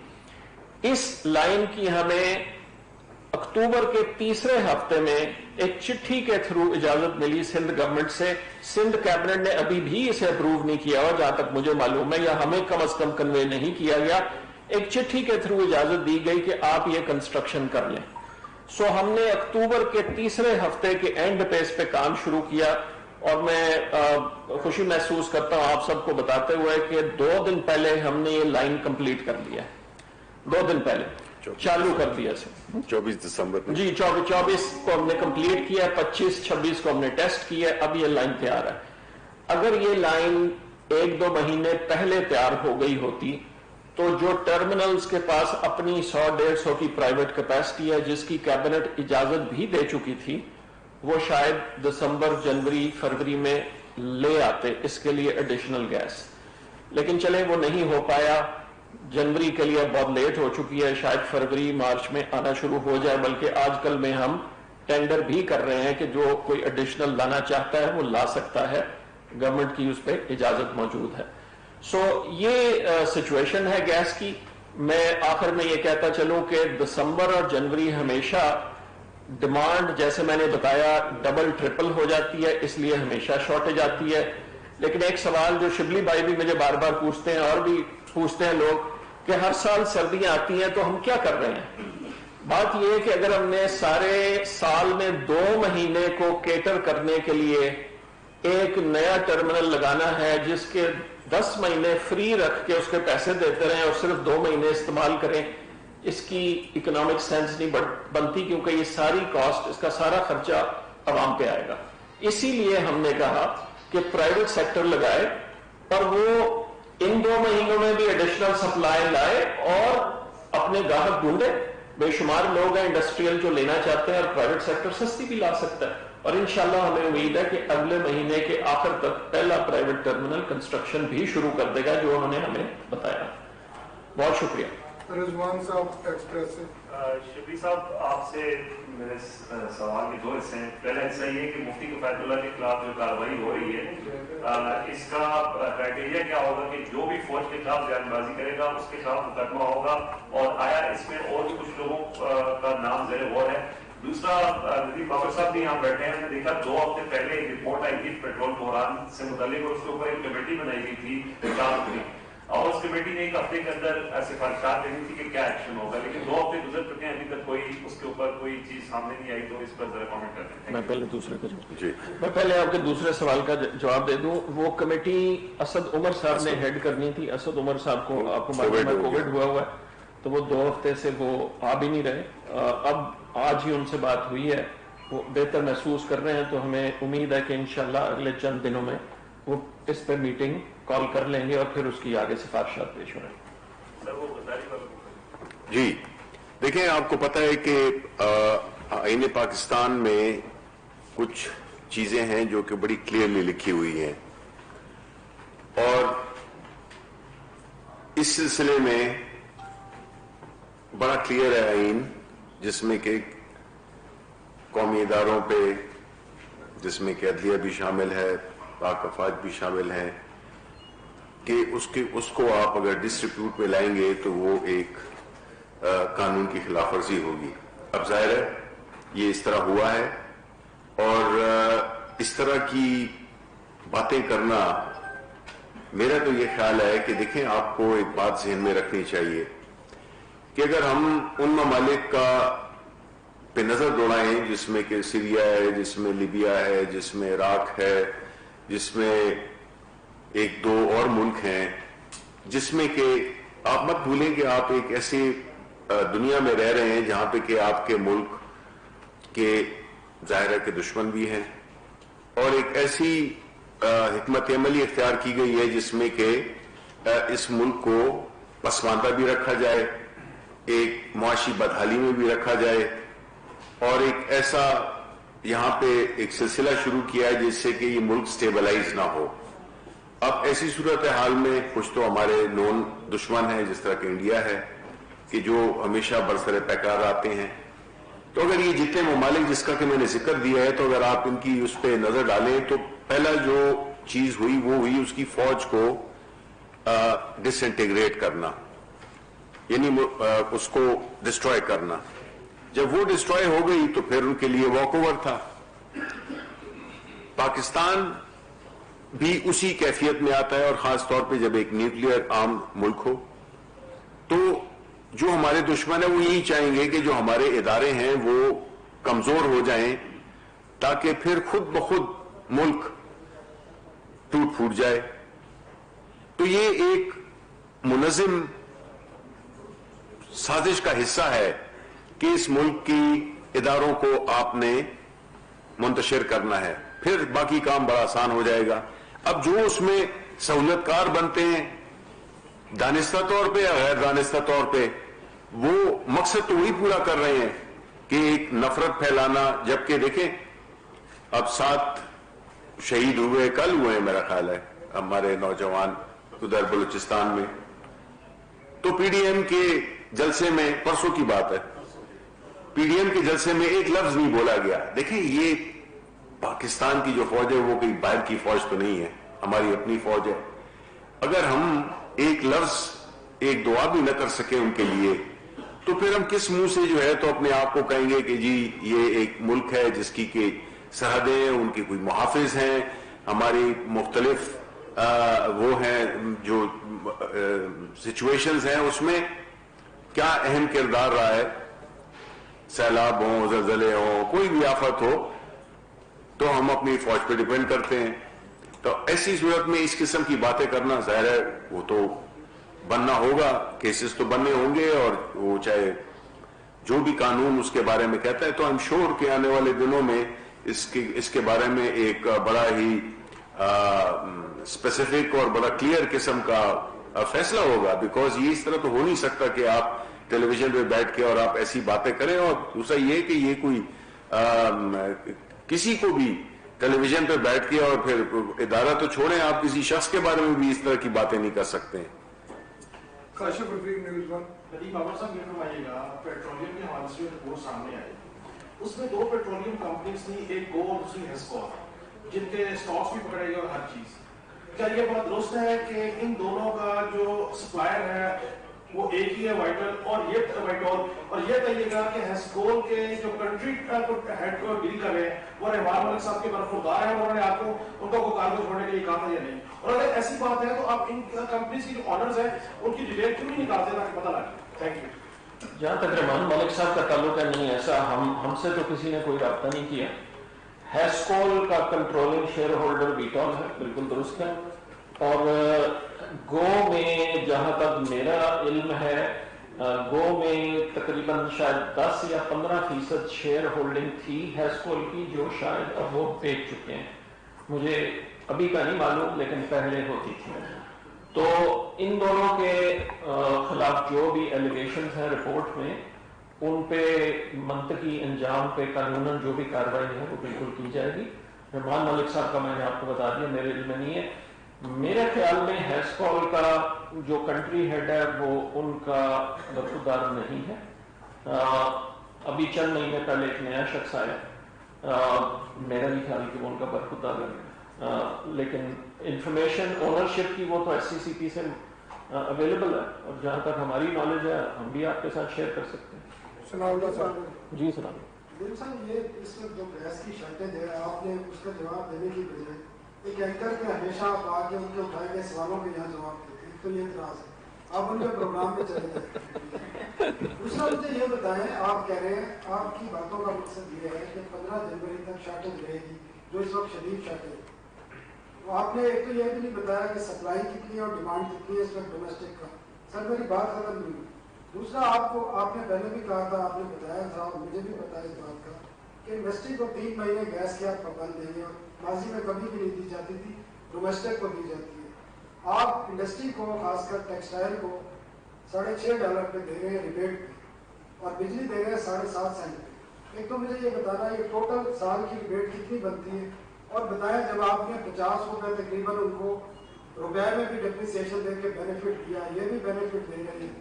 اس لائن کی ہمیں اکتوبر کے تیسرے ہفتے میں ایک چٹھی کے تھرو اجازت ملی سندھ گورنمنٹ سے. سندھ کیبنٹ نے ابھی بھی اسے اپروو نہیں کیا ہوا جہاں تک مجھے معلوم ہے, یا ہمیں کم از کم کنوے نہیں کیا گیا. ایک چٹھی کے تھرو اجازت دی گئی کہ آپ یہ کنسٹرکشن کر لیں. ہم نے اکتوبر کے تیسرے ہفتے کے اینڈ پہ اس پہ کام شروع کیا. اور میں خوشی محسوس کرتا ہوں آپ سب کو بتاتے ہوئے کہ 2 دن پہلے ہم نے یہ لائن کمپلیٹ کر لیا. 2 دن پہلے چالو کر دیا. 24 دسمبر جی 24 کو ہم نے کمپلیٹ کیا, 25-26 کو ہم نے ٹیسٹ کیا. اب یہ لائن تیار ہے. اگر یہ لائن 1-2 مہینے پہلے تیار ہو گئی ہوتی تو جو ٹرمینلز کے پاس اپنی 100-150 کی پرائیویٹ کیپیسٹی ہے جس کی کیبنٹ اجازت بھی دے چکی تھی, وہ شاید دسمبر, جنوری, فروری میں لے آتے اس کے لیے ایڈیشنل گیس. لیکن چلیں وہ نہیں ہو پایا. جنوری کے لیے بہت لیٹ ہو چکی ہے, شاید فروری مارچ میں آنا شروع ہو جائے. بلکہ آج کل میں ہم ٹینڈر بھی کر رہے ہیں کہ جو کوئی ایڈیشنل لانا چاہتا ہے وہ لا سکتا ہے, گورنمنٹ کی اس پہ اجازت موجود ہے. یہ سچویشن ہے گیس کی. میں آخر میں یہ کہتا چلوں کہ دسمبر اور جنوری ہمیشہ ڈیمانڈ جیسے میں نے بتایا ڈبل ٹرپل ہو جاتی ہے, اس لیے ہمیشہ شارٹیج آتی ہے. لیکن ایک سوال جو شبلی بھائی بھی مجھے بار بار پوچھتے ہیں اور بھی پوچھتے ہیں لوگ کہ ہر سال سردیاں آتی ہیں تو ہم کیا کر رہے ہیں. بات یہ ہے کہ اگر ہم نے سارے سال میں 2 مہینے کو کیٹر کرنے کے لیے ایک نیا ٹرمینل لگانا ہے جس کے 10 مہینے فری رکھ کے اس کے پیسے دیتے رہیں اور صرف 2 مہینے استعمال کریں, اس کی اکنامک سینس نہیں بنتی, کیونکہ یہ ساری کاسٹ, اس کا سارا خرچہ عوام پہ آئے گا. اسی لیے ہم نے کہا کہ پرائیویٹ سیکٹر لگائے اور وہ ان 2 مہینوں میں بھی ایڈیشنل سپلائی لائے اور اپنے گاہک ڈھونڈے. بے شمار لوگ ہیں انڈسٹریل جو لینا چاہتے ہیں اور پرائیویٹ سیکٹر سستی بھی لا سکتا ہے. اور انشاءاللہ ہمیں امید ہے کہ اگلے مہینے کے آخر تک پہلا پرائیویٹ ٹرمینل کنسٹرکشن بھی شروع کر دے گا جو انہوں نے ہمیں بتایا. بہت شکریہ. رضوان صاحب ایکسپریس سے. شبلی صاحب آپ سے میرے سوال کے 2 حصے ہیں. پہلا حصہ یہ ہے کہ مفتی کفایت اللہ کے خلاف جو کارروائی ہو رہی ہے اس کا کرائٹیریا کیا ہوگا کہ جو بھی فوج کے خلاف بیان بازی کرے گا اس کے خلاف مقدمہ ہوگا, اور آیا اس میں اور بھی کچھ لوگوں کا نام زیر غور ہے؟ دوسرا ندیم بابر صاحب بھی یہاں بیٹھے ہیں, ہم نے دیکھا 2 ہفتے پہلے ایک رپورٹ آئی تھی پیٹرول بحران سے متعلق, اور اس کے اوپر ایک کمیٹی بنائی گئی تھی 4 کی, اور اس کمیٹی نے 1 ہفتے کے اندر سفارشات دینی تھی کہ کیا ایکشن ہوگا, لیکن 2 ہفتے گزر چکے ہیں, ابھی تک کوئی اس کے اوپر کوئی چیز سامنے نہیں آئی, تو اس پر ذرا کامنٹ کرتے ہیں. میں پہلے دوسرے کا میں پہلے آپ کے دوسرے سوال کا جواب دے دوں. وہ کمیٹی اسد عمر صاحب نے ہیڈ کرنی تھی. اسد عمر صاحب کو آپ کو معلوم ہے کووڈ ہوا ہے, تو وہ 2 ہفتے سے وہ آ بھی نہیں رہے. اب آج ہی ان سے بات ہوئی ہے, وہ بہتر محسوس کر رہے ہیں, تو ہمیں امید ہے کہ انشاءاللہ اگلے چند دنوں میں وہ اس پہ میٹنگ کال کر لیں گے اور پھر اس کی آگے سفارشات پیش ہو رہے ہیں. جی دیکھیں, آپ کو پتہ ہے کہ آئین پاکستان میں کچھ چیزیں ہیں جو کہ بڑی کلیئرلی لکھی ہوئی ہیں, اور اس سلسلے میں بڑا کلیئر ہے آئین, جس میں کہ قومی اداروں پہ, جس میں کہ عدلیہ بھی شامل ہے, پاک افواج بھی شامل ہیں, کہ اس کو آپ اگر ڈسٹریبیوٹ میں لائیں گے تو وہ ایک قانون کی خلاف ورزی ہوگی. اب ظاہر ہے یہ اس طرح ہوا ہے, اور اس طرح کی باتیں کرنا, میرا تو یہ خیال ہے کہ دیکھیں, آپ کو ایک بات ذہن میں رکھنی چاہیے کہ اگر ہم ان ممالک کا پہ نظر دوڑائیں جس میں کہ سیریا ہے, جس میں لیبیا ہے, جس میں عراق ہے, جس میں 1-2 اور ملک ہیں, جس میں کہ آپ مت بھولیں کہ آپ ایک ایسی دنیا میں رہ رہے ہیں جہاں پہ کہ آپ کے ملک کے ظاہر ہے کہ دشمن بھی ہیں, اور ایک ایسی حکمت عملی اختیار کی گئی ہے جس میں کہ اس ملک کو پسماندہ بھی رکھا جائے, ایک معاشی بدحالی میں بھی رکھا جائے, اور ایک ایسا یہاں پہ ایک سلسلہ شروع کیا ہے جس سے کہ یہ ملک سٹیبلائز نہ ہو. اب ایسی صورتحال میں کچھ تو ہمارے نون دشمن ہیں, جس طرح کہ انڈیا ہے, کہ جو ہمیشہ برسر پیکار آتے ہیں. تو اگر یہ جتنے ممالک جس کا کہ میں نے ذکر دیا ہے, تو اگر آپ ان کی اس پہ نظر ڈالیں, تو پہلا جو چیز ہوئی وہ ہوئی اس کی فوج کو ڈس انٹیگریٹ کرنا, یعنی اس کو ڈسٹروائے کرنا. جب وہ ڈسٹروائے ہو گئی تو پھر ان کے لیے واک اوور تھا. پاکستان بھی اسی کیفیت میں آتا ہے, اور خاص طور پہ جب ایک نیوکلیئر آرم ملک ہو, تو جو ہمارے دشمن ہیں وہ یہی چاہیں گے کہ جو ہمارے ادارے ہیں وہ کمزور ہو جائیں, تاکہ پھر خود بخود ملک ٹوٹ پھوٹ جائے. تو یہ ایک منظم سازش کا حصہ ہے کہ اس ملک کی اداروں کو آپ نے منتشر کرنا ہے, پھر باقی کام بڑا آسان ہو جائے گا. اب جو اس میں سہولت کار بنتے ہیں دانستہ طور پہ یا غیر دانستہ طور پہ, وہ مقصد تو وہی پورا کر رہے ہیں کہ ایک نفرت پھیلانا. جبکہ دیکھیں اب 7 شہید ہوئے, کل ہوئے ہیں میرا خیال ہے, ہمارے نوجوان ادھر بلوچستان میں. تو پی ڈی ایم کے جلسے میں, پرسوں کی بات ہے, پی ڈی ایم کے جلسے میں ایک لفظ نہیں بولا گیا. دیکھیں یہ پاکستان کی جو فوج ہے وہ کوئی باہر کی فوج تو نہیں ہے, ہماری اپنی فوج ہے. اگر ہم ایک لفظ, ایک دعا بھی نہ کر سکے ان کے لیے, تو پھر ہم کس منہ سے جو ہے تو اپنے آپ کو کہیں گے کہ جی یہ ایک ملک ہے جس کی کہ سرحدیں ہیں, ان کے کوئی محافظ ہیں, ہماری مختلف وہ ہیں جو سچویشنز ہیں, اس میں کیا اہم کردار رہا ہے, سیلاب ہوں, زلزلے ہوں, کوئی بھی آفت ہو, تو ہم اپنی فوج پہ ڈیپینڈ کرتے ہیں. تو ایسی صورت میں اس قسم کی باتیں کرنا ظاہر ہے وہ تو بننا ہوگا, کیسز تو بننے ہوں گے, اور وہ چاہے جو بھی قانون اس کے بارے میں کہتا ہے. تو I'm sure کہ آنے والے دنوں میں اس کے بارے میں ایک بڑا ہی اسپیسیفک اور بڑا کلیئر قسم کا فیصلہ ہوگا. بیکاز یہ اس طرح تو ہو نہیں سکتا کہ آپ ٹیلی ویژن پہ بیٹھ کے اور آپ ایسی باتیں کریں. اور دوسرا یہ کہ یہ کوئی کسی کو بھی ٹیلی ویژن پہ بیٹھ کے, اور پھر ادارہ تو چھوڑیں, آپ کسی شخص کے بارے میں بھی اس طرح کی باتیں نہیں کر سکتے ہیں. ندیم بابر صاحب یہ فرمائیے گا, پیٹرولیم کے حوالے سے رپورٹ سامنے آئی, اس میں 2 پیٹرولیم کمپنیز تھیں, ایک گو اور دوسری ہیسکور, جن کے اسٹاکس بھی پکڑے گئے اور ہر چیز. کیا یہ بات درست ہے کہ ان دونوں کا جو سپلائر ہے وہ ایک ہی ہے وائٹل اور یہ کہیے گا کہ ہیسکول کے جو کنٹری ہیڈ کو ڈیل کر رہے ہیں وہ رحمان ملک صاحب کے برخوردار ہیں، انہوں نے آپ کو ان کا کوئی کارگو چھوڑنے کے لیے کہا تھا یا نہیں؟ اور اگر ایسی بات ہے تو آپ ان کمپنیز کی جو آنرز ہیں ان کی ڈیٹیل کیوں نہیں نکالتے تاکہ پتہ لگے؟ Thank you. جہاں تک رحمان ملک صاحب کا تعلق ہے، نہیں ایسا ہم سے تو کسی نے کوئی رابطہ نہیں کیا. ہیسکول کا کنٹرولنگ شیئر ہولڈر بیٹول ہے، بالکل درست ہے. اور گو میں جہاں تک میرا علم ہے، گو میں تقریباً شاید 10 یا 15% شیئر ہولڈنگ تھی ہیسکول کی، جو شاید اب وہ بیچ چکے ہیں. مجھے ابھی کا نہیں معلوم لیکن پہلے ہوتی تھی. تو ان دونوں کے خلاف جو بھی ایلیگیشنز ہیں رپورٹ میں، ان پہ منطقی انجام پہ قانوناً جو بھی کارروائی ہے وہ بالکل کی جائے گی. رحمان ملک صاحب کا میں نے آپ کو بتا دیا، میرے علم میں نہیں ہے. میرے خیال میں ہیسکول کا جو کنٹری ہیڈ ہے وہ ان کا برخوردار نہیں ہے. ابھی چند مہینے پہلے ایک نیا شخص آیا، میرا نہیں خیال کہ وہ ان کا برخوردار ہے، لیکن انفارمیشن اونرشپ کی وہ تو ایس سی سی پی سے اویلیبل ہے، اور جہاں تک ہماری نالج ہے ہم بھی آپ کے ساتھ شیئر کر سکتے ہیں. جی سلام. صاحب یہ اس وقت جو گیس کی شارٹیج ہے، آپ نے اس کا جواب دینے کی بجائے ایک اینکر کے ہمیشہ آپ آ کے ان کے اٹھائے گئے سوالوں کے یہاں جواب دیتے ہیں، تو یہ اعتراض ہے، آپ ان کے پروگرام میں چلے جائیں. دوسرا مجھے یہ بتائیں، آپ کہہ رہے ہیں آپ کی باتوں کا مقصد یہ ہے کہ 15 جنوری تک شارٹیج رہے گی، جو اس وقت شدید شارٹیج ہے. تو آپ نے ایک تو یہ بھی نہیں بتایا کہ سپلائی کتنی ہے اور ڈیمانڈ کتنی ہے اس وقت ڈومیسٹک کا. سر میری بات ختم نہیں ہوئی. دوسرا آپ نے پہلے بھی کہا تھا، آپ نے بتایا تھا اور مجھے بھی پتا ہے اس بات کا کہ انڈسٹری کو 3 مہینے گیس کے آپ پابند دیں گے، اور ماضی میں کبھی بھی نہیں دی جاتی تھی، ڈومیسٹک کو دی جاتی ہے. آپ انڈسٹری کو خاص کر ٹیکسٹائل کو $6.5 پہ دے رہے ہیں ریبیٹ پہ، اور بجلی دے رہے ہیں 7.5 سینٹ پہ. ایک تو مجھے یہ بتانا یہ ٹوٹل سال کی ریبیٹ کتنی بنتی ہے، اور بتایا جب آپ نے 50 روپے تقریباً ان کو روپے میں بھی ڈپریسیشن دے کے بینیفٹ دیا، یہ بھی بینیفٹ دے رہے ہیں.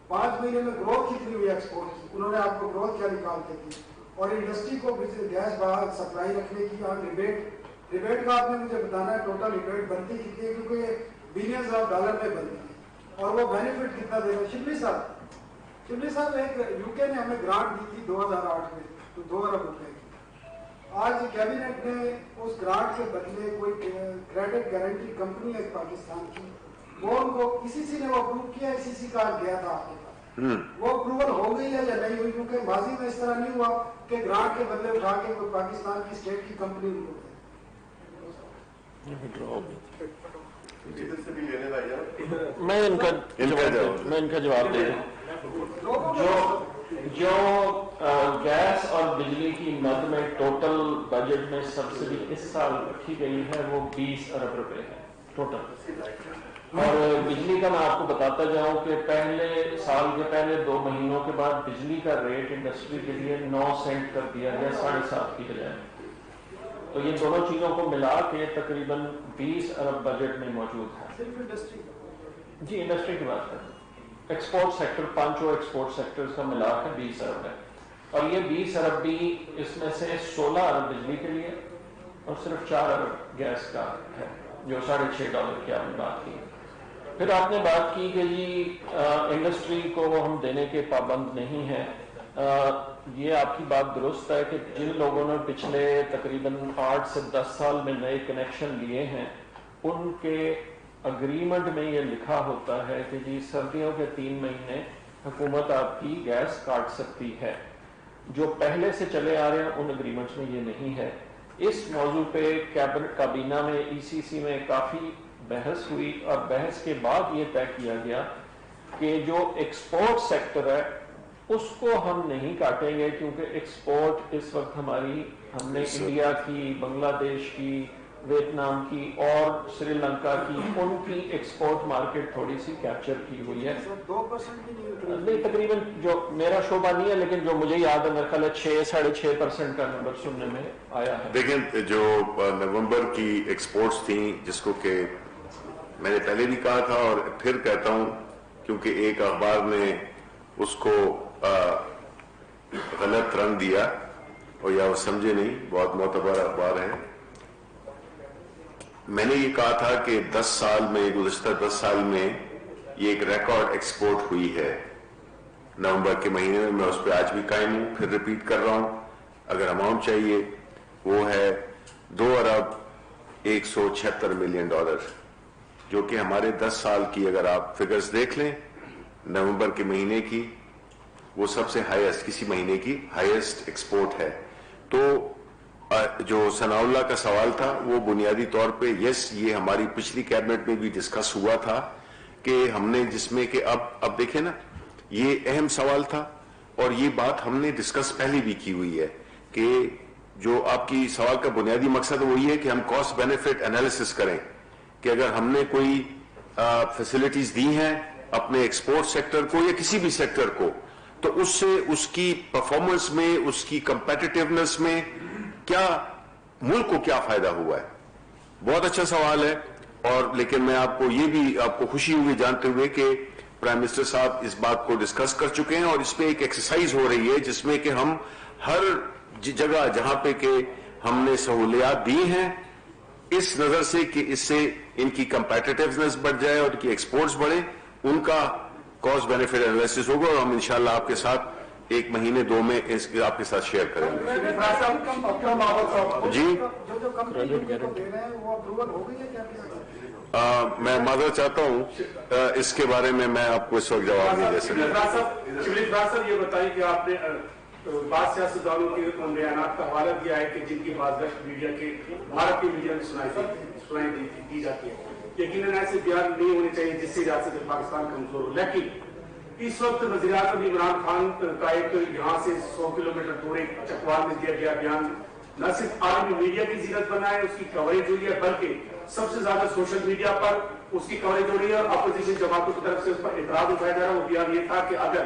5 مہینے میں گروتھ کتنی ہوئی ایکسپورٹ کی، انہوں نے آپ کو گروتھ کیا نکال کے دی، اور انڈسٹری کو گیس باہر سپلائی رکھنے کی اور ریبیٹ کا آپ نے مجھے بتانا ہے ٹوٹل ریبیٹ بنتی کتنی ہے، کیونکہ یہ بلینز آف ڈالر میں بنتی ہے، اور وہ بینیفٹ کتنا دے گا. شبلی صاحب ایک یو کے نے ہمیں گرانٹ دی تھی 2008 میں تو 2 ارب روپے کی. آج کیبنٹ نے اس گرانٹ کے بدلے کوئی کریڈٹ گارنٹی کمپنی ہے پاکستان کی، وہ ان کو ECC نے وہ اپروو کیا، ECC کا گیا تھا آپ کے پاس، وہ اپروول ہو گئی ہے یا نہیں ہوئی؟ کیونکہ ماضی میں اس طرح نہیں ہوا کہ گرانٹ کے بدلے اٹھا کے کوئی پاکستان کی اسٹیٹ کی کمپنی ان کو دے. میں ان کا جواب دے دوں. جو گیس اور بجلی کی مد میں ٹوٹل بجٹ میں سبسڈی اس سال رکھی گئی ہے وہ 20 ارب روپے ہے ٹوٹل. اور بجلی کا میں آپ کو بتاتا جاؤں کہ پہلے سال کے پہلے 2 مہینوں کے بعد بجلی کا ریٹ انڈسٹری کے لیے 9 سینٹ کر دیا گیا 7.5 کی بجائے. تو یہ دونوں چیزوں کو ملا کے تقریباً 20 ارب بجٹ میں موجود ہے. جی انڈسٹری کی بات کریں، ایکسپورٹ سیکٹر 5 ایکسپورٹ سیکٹرز کا ملا کے 20 ارب ہے، اور یہ 20 ارب بھی اس میں سے 16 ارب بجلی کے لیے اور صرف 4 ارب گیس کا ہے، جو $6.5 کی آپ نے بات کی. پھر آپ نے بات کی کہ جی انڈسٹری کو ہم دینے کے پابند نہیں ہیں. یہ آپ کی بات درست ہے کہ جن لوگوں نے پچھلے تقریباً 8 سے 10 سال میں نئے کنیکشن لیے ہیں، ان کے اگریمنٹ میں یہ لکھا ہوتا ہے کہ جی سردیوں کے 3 مہینے حکومت آپ کی گیس کاٹ سکتی ہے. جو پہلے سے چلے آ رہے ہیں ان اگریمنٹس میں یہ نہیں ہے. اس موضوع پہ کابینہ میں ECC میں کافی بحث ہوئی، اور بحث کے بعد یہ طے کیا گیا کہ جو ایکسپورٹ سیکٹر ہے اس کو ہم نہیں کاٹیں گے، کیونکہ ایکسپورٹ اس وقت ہم نے انڈیا کی، بنگلہ دیش کی، ویتنام کی اور سری لنکا کی، ان کی ایکسپورٹ مارکیٹ تھوڑی سی کیپچر کی ہوئی ہے. 2% نہیں تقریباً جو میرا شعبہ نہیں ہے لیکن جو مجھے یاد ہے میرے خیال ہے 6.5% کا نمبر سننے میں آیا ہے. دیکھیں جو نومبر کی ایکسپورٹس تھیں، جس کو کہ میں نے پہلے بھی کہا تھا اور پھر کہتا ہوں کیونکہ ایک اخبار نے اس کو غلط رنگ دیا اور یا وہ سمجھے نہیں، بہت معتبر اخبار ہیں. میں نے یہ کہا تھا کہ 10 سال میں، گزشتہ 10 سال میں یہ ایک ریکارڈ ایکسپورٹ ہوئی ہے نومبر کے مہینے میں. میں اس پہ آج بھی قائم ہوں, پھر ریپیٹ کر رہا ہوں. اگر اماؤنٹ چاہیے وہ ہے $2,176,000,000, جو کہ ہمارے 10 سال کی اگر آپ فگرز دیکھ لیں نومبر کے مہینے کی, وہ سب سے ہائیسٹ, کسی مہینے کی ہائیسٹ ایکسپورٹ ہے. تو جو ثناء اللہ کا سوال تھا وہ بنیادی طور پہ یس, یہ ہماری پچھلی کیبنٹ میں بھی ڈسکس ہوا تھا کہ ہم نے, جس میں کہ اب دیکھیں نا, یہ اہم سوال تھا اور یہ بات ہم نے ڈسکس پہلے بھی کی ہوئی ہے کہ جو آپ کی سوال کا بنیادی مقصد وہی ہے کہ ہم کاسٹ بینیفٹ انالیسس کریں کہ اگر ہم نے کوئی فیسلٹیز دی ہیں اپنے ایکسپورٹ سیکٹر کو یا کسی بھی سیکٹر کو, تو اس سے اس کی پرفارمنس میں, اس کی کمپیٹیٹیونیس میں کیا, ملک کو کیا فائدہ ہوا ہے. بہت اچھا سوال ہے. اور لیکن میں آپ کو یہ بھی, آپ کو خوشی ہوئی جانتے ہوئے کہ پرائم منسٹر صاحب اس بات کو ڈسکس کر چکے ہیں اور اس پہ ایک ایکسرسائز ہو رہی ہے جس میں کہ ہم ہر جگہ جہاں پہ کہ ہم نے سہولیات دی ہیں اس نظر سے کہ اس سے ان کی کمپیٹیٹیونیس بڑھ جائے اور ان کی ایکسپورٹس بڑھے, ان کا کاسٹ بینیفٹ انالیسس ہوگا اور ہم انشاءاللہ آپ کے ساتھ 1 مہینے 2 میں آپ کے ساتھ شیئر کریں گے. جی میں معذرت چاہتا ہوں, اس کے بارے میں آپ کو اس وقت جواب نہیں دے سکتا. یہ بتائیے کہ آپ نے بعض سیاستدانوں کے بیانات کا حوالہ دیا ہے کہ جن کی بات میڈیا کے, بھارت کی میڈیا میں سنائی دی جاتی ہے. یقیناً ایسے بیان نہیں ہونے چاہیے جس سے ریاست پاکستان کمزور ہو, لیکن اس وقت وزیر اعظم عمران خان کا ایک یہاں سے 100 کلومیٹر دور ایک چکوال میں دیا گیا بیان نہ صرف عالمی میڈیا کی زینت بنا ہے, اس کی کوریج ہوئی ہے, بلکہ سب سے زیادہ سوشل میڈیا پر اس کی کوریج ہو رہی ہے اور اپوزیشن جماعتوں کی طرف سے اس پر اعتراض اٹھایا جا رہا ہے. وہ بیان یہ تھا کہ اگر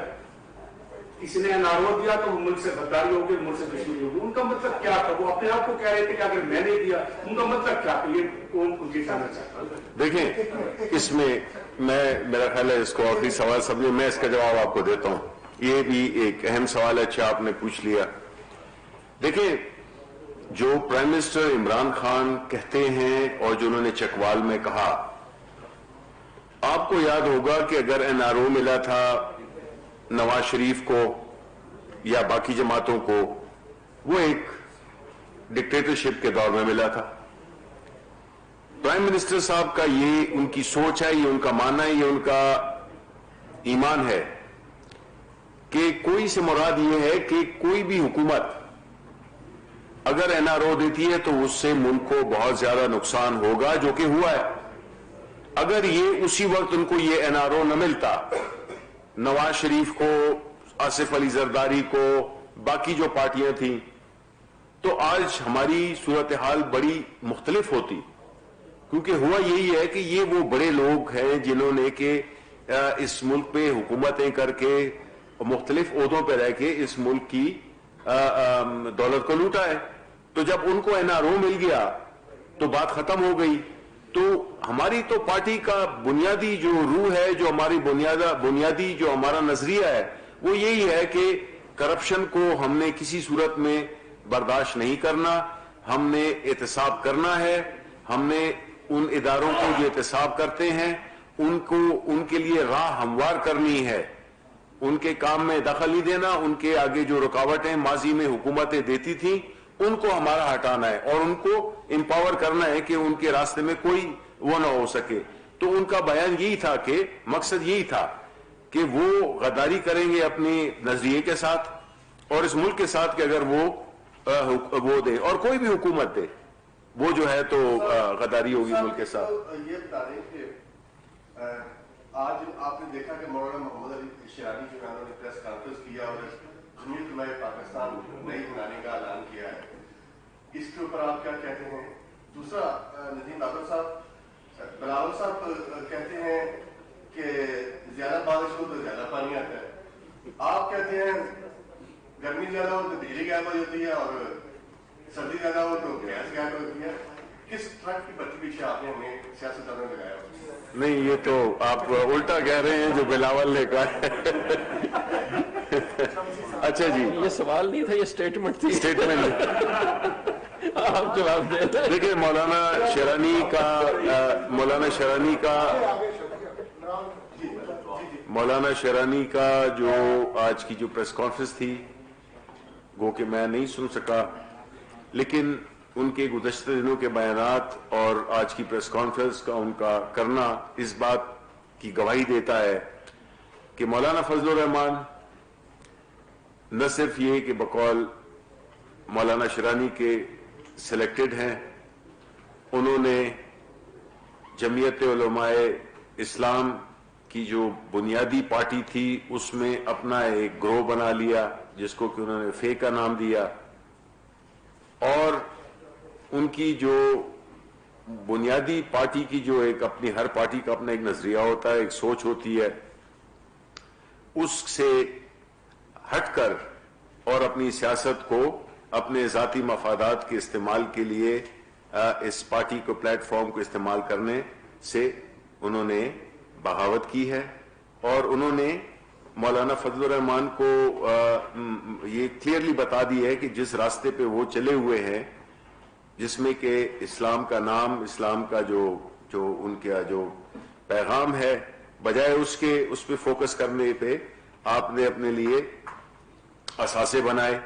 کسی نے نارو دیا تو وہ ملک سے غداری ہوگی, ملک سے دشمنی ہوگی. ان کا مطلب کیا تھا؟ وہ اپنے آپ کو کہہ رہے تھے کہ اگر میں نے دیا, ان کا مطلب کیا تھا؟ یہ کون کو جانا چاہتا ہے. دیکھیں اس میں میرا خیال ہے اس کو آخری سوال سمجھے, میں اس کا جواب آپ کو دیتا ہوں. یہ بھی ایک اہم سوال ہے, اچھا آپ نے پوچھ لیا. دیکھیں جو پرائم منسٹر عمران خان کہتے ہیں اور جو انہوں نے چکوال میں کہا, آپ کو یاد ہوگا کہ اگر NRO ملا تھا نواز شریف کو یا باقی جماعتوں کو, وہ ایک ڈکٹیٹرشپ کے دور میں ملا تھا. پرائم منسٹر صاحب کا یہ ان کی سوچ ہے, یہ ان کا ماننا ہے, یہ ان کا ایمان ہے کہ کوئی سے مراد یہ ہے کہ کوئی بھی حکومت اگر NRO دیتی ہے تو اس سے ملک کو بہت زیادہ نقصان ہوگا, جو کہ ہوا ہے. اگر یہ اسی وقت ان کو یہ NRO نہ ملتا, نواز شریف کو, آصف علی زرداری کو, باقی جو پارٹیاں تھیں, تو آج ہماری صورتحال بڑی مختلف ہوتی. کیونکہ ہوا یہی ہے کہ یہ وہ بڑے لوگ ہیں جنہوں نے کہ اس ملک پہ حکومتیں کر کے مختلف عہدوں پہ رہ کے اس ملک کی دولت کو لوٹا ہے. تو جب ان کو NRO مل گیا تو بات ختم ہو گئی. تو ہماری تو پارٹی کا بنیادی جو روح ہے, جو ہماری بنیادی جو ہمارا نظریہ ہے, وہ یہی ہے کہ کرپشن کو ہم نے کسی صورت میں برداشت نہیں کرنا, ہم نے احتساب کرنا ہے. ہم نے ان اداروں کو جو احتساب کرتے ہیں ان کے لیے راہ ہموار کرنی ہے, ان کے کام میں دخل نہیں دینا. ان کے آگے جو رکاوٹیں ماضی میں حکومتیں دیتی تھیں ان کو ہمارا ہٹانا ہے اور ان کو امپاور کرنا ہے کہ ان کے راستے میں کوئی وہ نہ ہو سکے. تو ان کا بیان یہی تھا کہ مقصد یہی تھا کہ وہ غداری کریں گے اپنی نظریے کے ساتھ اور اس ملک کے ساتھ کہ اگر وہ دے, اور کوئی بھی حکومت دے, وہ جو ہے تو غداری ہوگی ملک کے ساتھ. یہ بتا دیں کہ آج آپ نے دیکھا کہ مولانا محمد علی شیرانی جو ہے انہوں نے پریس کانفرنس کیا اور جمہوریت علماء پاکستان نئی بنانے کا اعلان کیا ہے. اس کے اوپر آپ کیا کہتے ہیں؟ دوسرا, ندیم بابر صاحب, بلاول صاحب کہتے ہیں کہ زیادہ بارش ہو تو زیادہ پانی آتا ہے. آپ کہتے ہیں گرمی زیادہ ہو تو بجلی غائب ہو جاتی ہے اور سردی زیادہ ہو تو گیس غائب ہوتی ہے. کس ٹرک کی بتی پیچھے آپ نے ہمیں سیاستدانوں نے لگایا؟ نہیں, یہ تو آپ الٹا کہہ رہے ہیں جو بلاول نے کہا ہے. اچھا جی, یہ سوال نہیں تھا, یہ اسٹیٹمنٹ تھی. اسٹیٹمنٹ. آپ جواب دیں. دیکھیں مولانا شیرانی کا مولانا شیرانی کا جو آج کی جو پریس کانفرنس تھی گو کہ میں نہیں سن سکا، لیکن ان کے گزشتہ دنوں کے بیانات اور آج کی پریس کانفرنس کا ان کا کرنا اس بات کی گواہی دیتا ہے کہ مولانا فضل الرحمان نہ صرف یہ کہ بقول مولانا شیرانی کے سلیکٹڈ ہیں، انہوں نے جمعیت علماء اسلام کی جو بنیادی پارٹی تھی اس میں اپنا ایک گروہ بنا لیا جس کو کہ انہوں نے فے کا نام دیا، اور ان کی جو بنیادی پارٹی کی جو ایک اپنی ہر پارٹی کا اپنا ایک نظریہ ہوتا ہے، ایک سوچ ہوتی ہے، اس سے ہٹ کر اور اپنی سیاست کو اپنے ذاتی مفادات کے استعمال کے لیے اس پارٹی کو پلیٹ فارم کو استعمال کرنے سے انہوں نے بغاوت کی ہے، اور انہوں نے مولانا فضل الرحمان کو یہ کلیئرلی بتا دی ہے کہ جس راستے پہ وہ چلے ہوئے ہیں، جس میں کہ اسلام کا نام، اسلام کا جو ان کا جو پیغام ہے، بجائے اس پہ فوکس کرنے پہ آپ نے اپنے لیے اثاثے بنائے،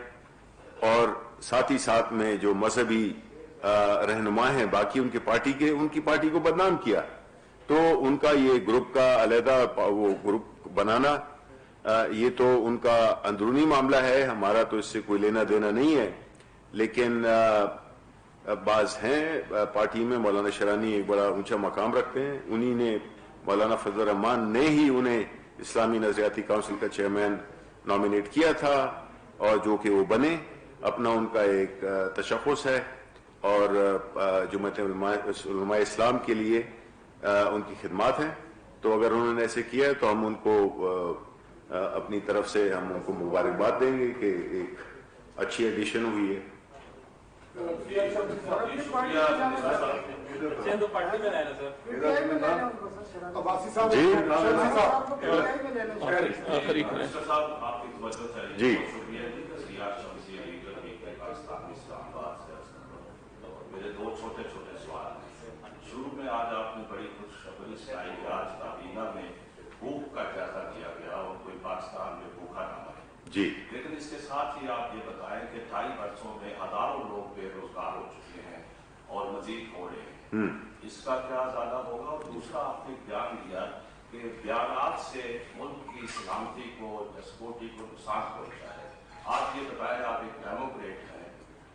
اور ساتھ ہی ساتھ میں جو مذہبی رہنما ہیں باقی ان کی پارٹی کو بدنام کیا۔ تو ان کا یہ گروپ کا علیحدہ وہ گروپ بنانا یہ تو ان کا اندرونی معاملہ ہے، ہمارا تو اس سے کوئی لینا دینا نہیں ہے، لیکن بعض ہیں پارٹی میں مولانا شیرانی ایک بڑا اونچا مقام رکھتے ہیں، انہی نے مولانا فضل الرحمان نے ہی انہیں اسلامی نظریاتی کونسل کا چیئرمین نامینیٹ کیا تھا، اور جو کہ وہ بنے، اپنا ان کا ایک تشخص ہے، اور جمعیت علماء اسلام کے لیے ان کی خدمات ہیں۔ تو اگر انہوں نے ایسے کیا ہے تو ہم ان کو اپنی طرف سے ہم ان کو مبارکباد دیں گے کہ ایک اچھی ایڈیشن ہوئی ہے۔ جی میرے دو چھوٹے چھوٹے سوال ہیں۔ شروع میں آج آپ نے بڑی خوشخبری سنائی کہ آج کابینہ میں بھوک کا جائزہ کیا گیا اور کوئی پاکستان میں بھوکا نہ مرے۔ جی، لیکن اس کے ساتھ ہی آپ یہ بتائیں کہ 2.5 برسوں میں ہزاروں لوگ بے روزگار ہو چکے ہیں اور مزید ہو رہے ہیں، اس کا کیا زیادہ ہوگا؟ اور دوسرا آپ نے بیان دیا کہ بیانات سے ملک کی سلامتی کو، سکیورٹی کو نقصان پہنچا ہے۔ آپ یہ بتائیں، آپ ایک ڈیموکریٹ ہیں،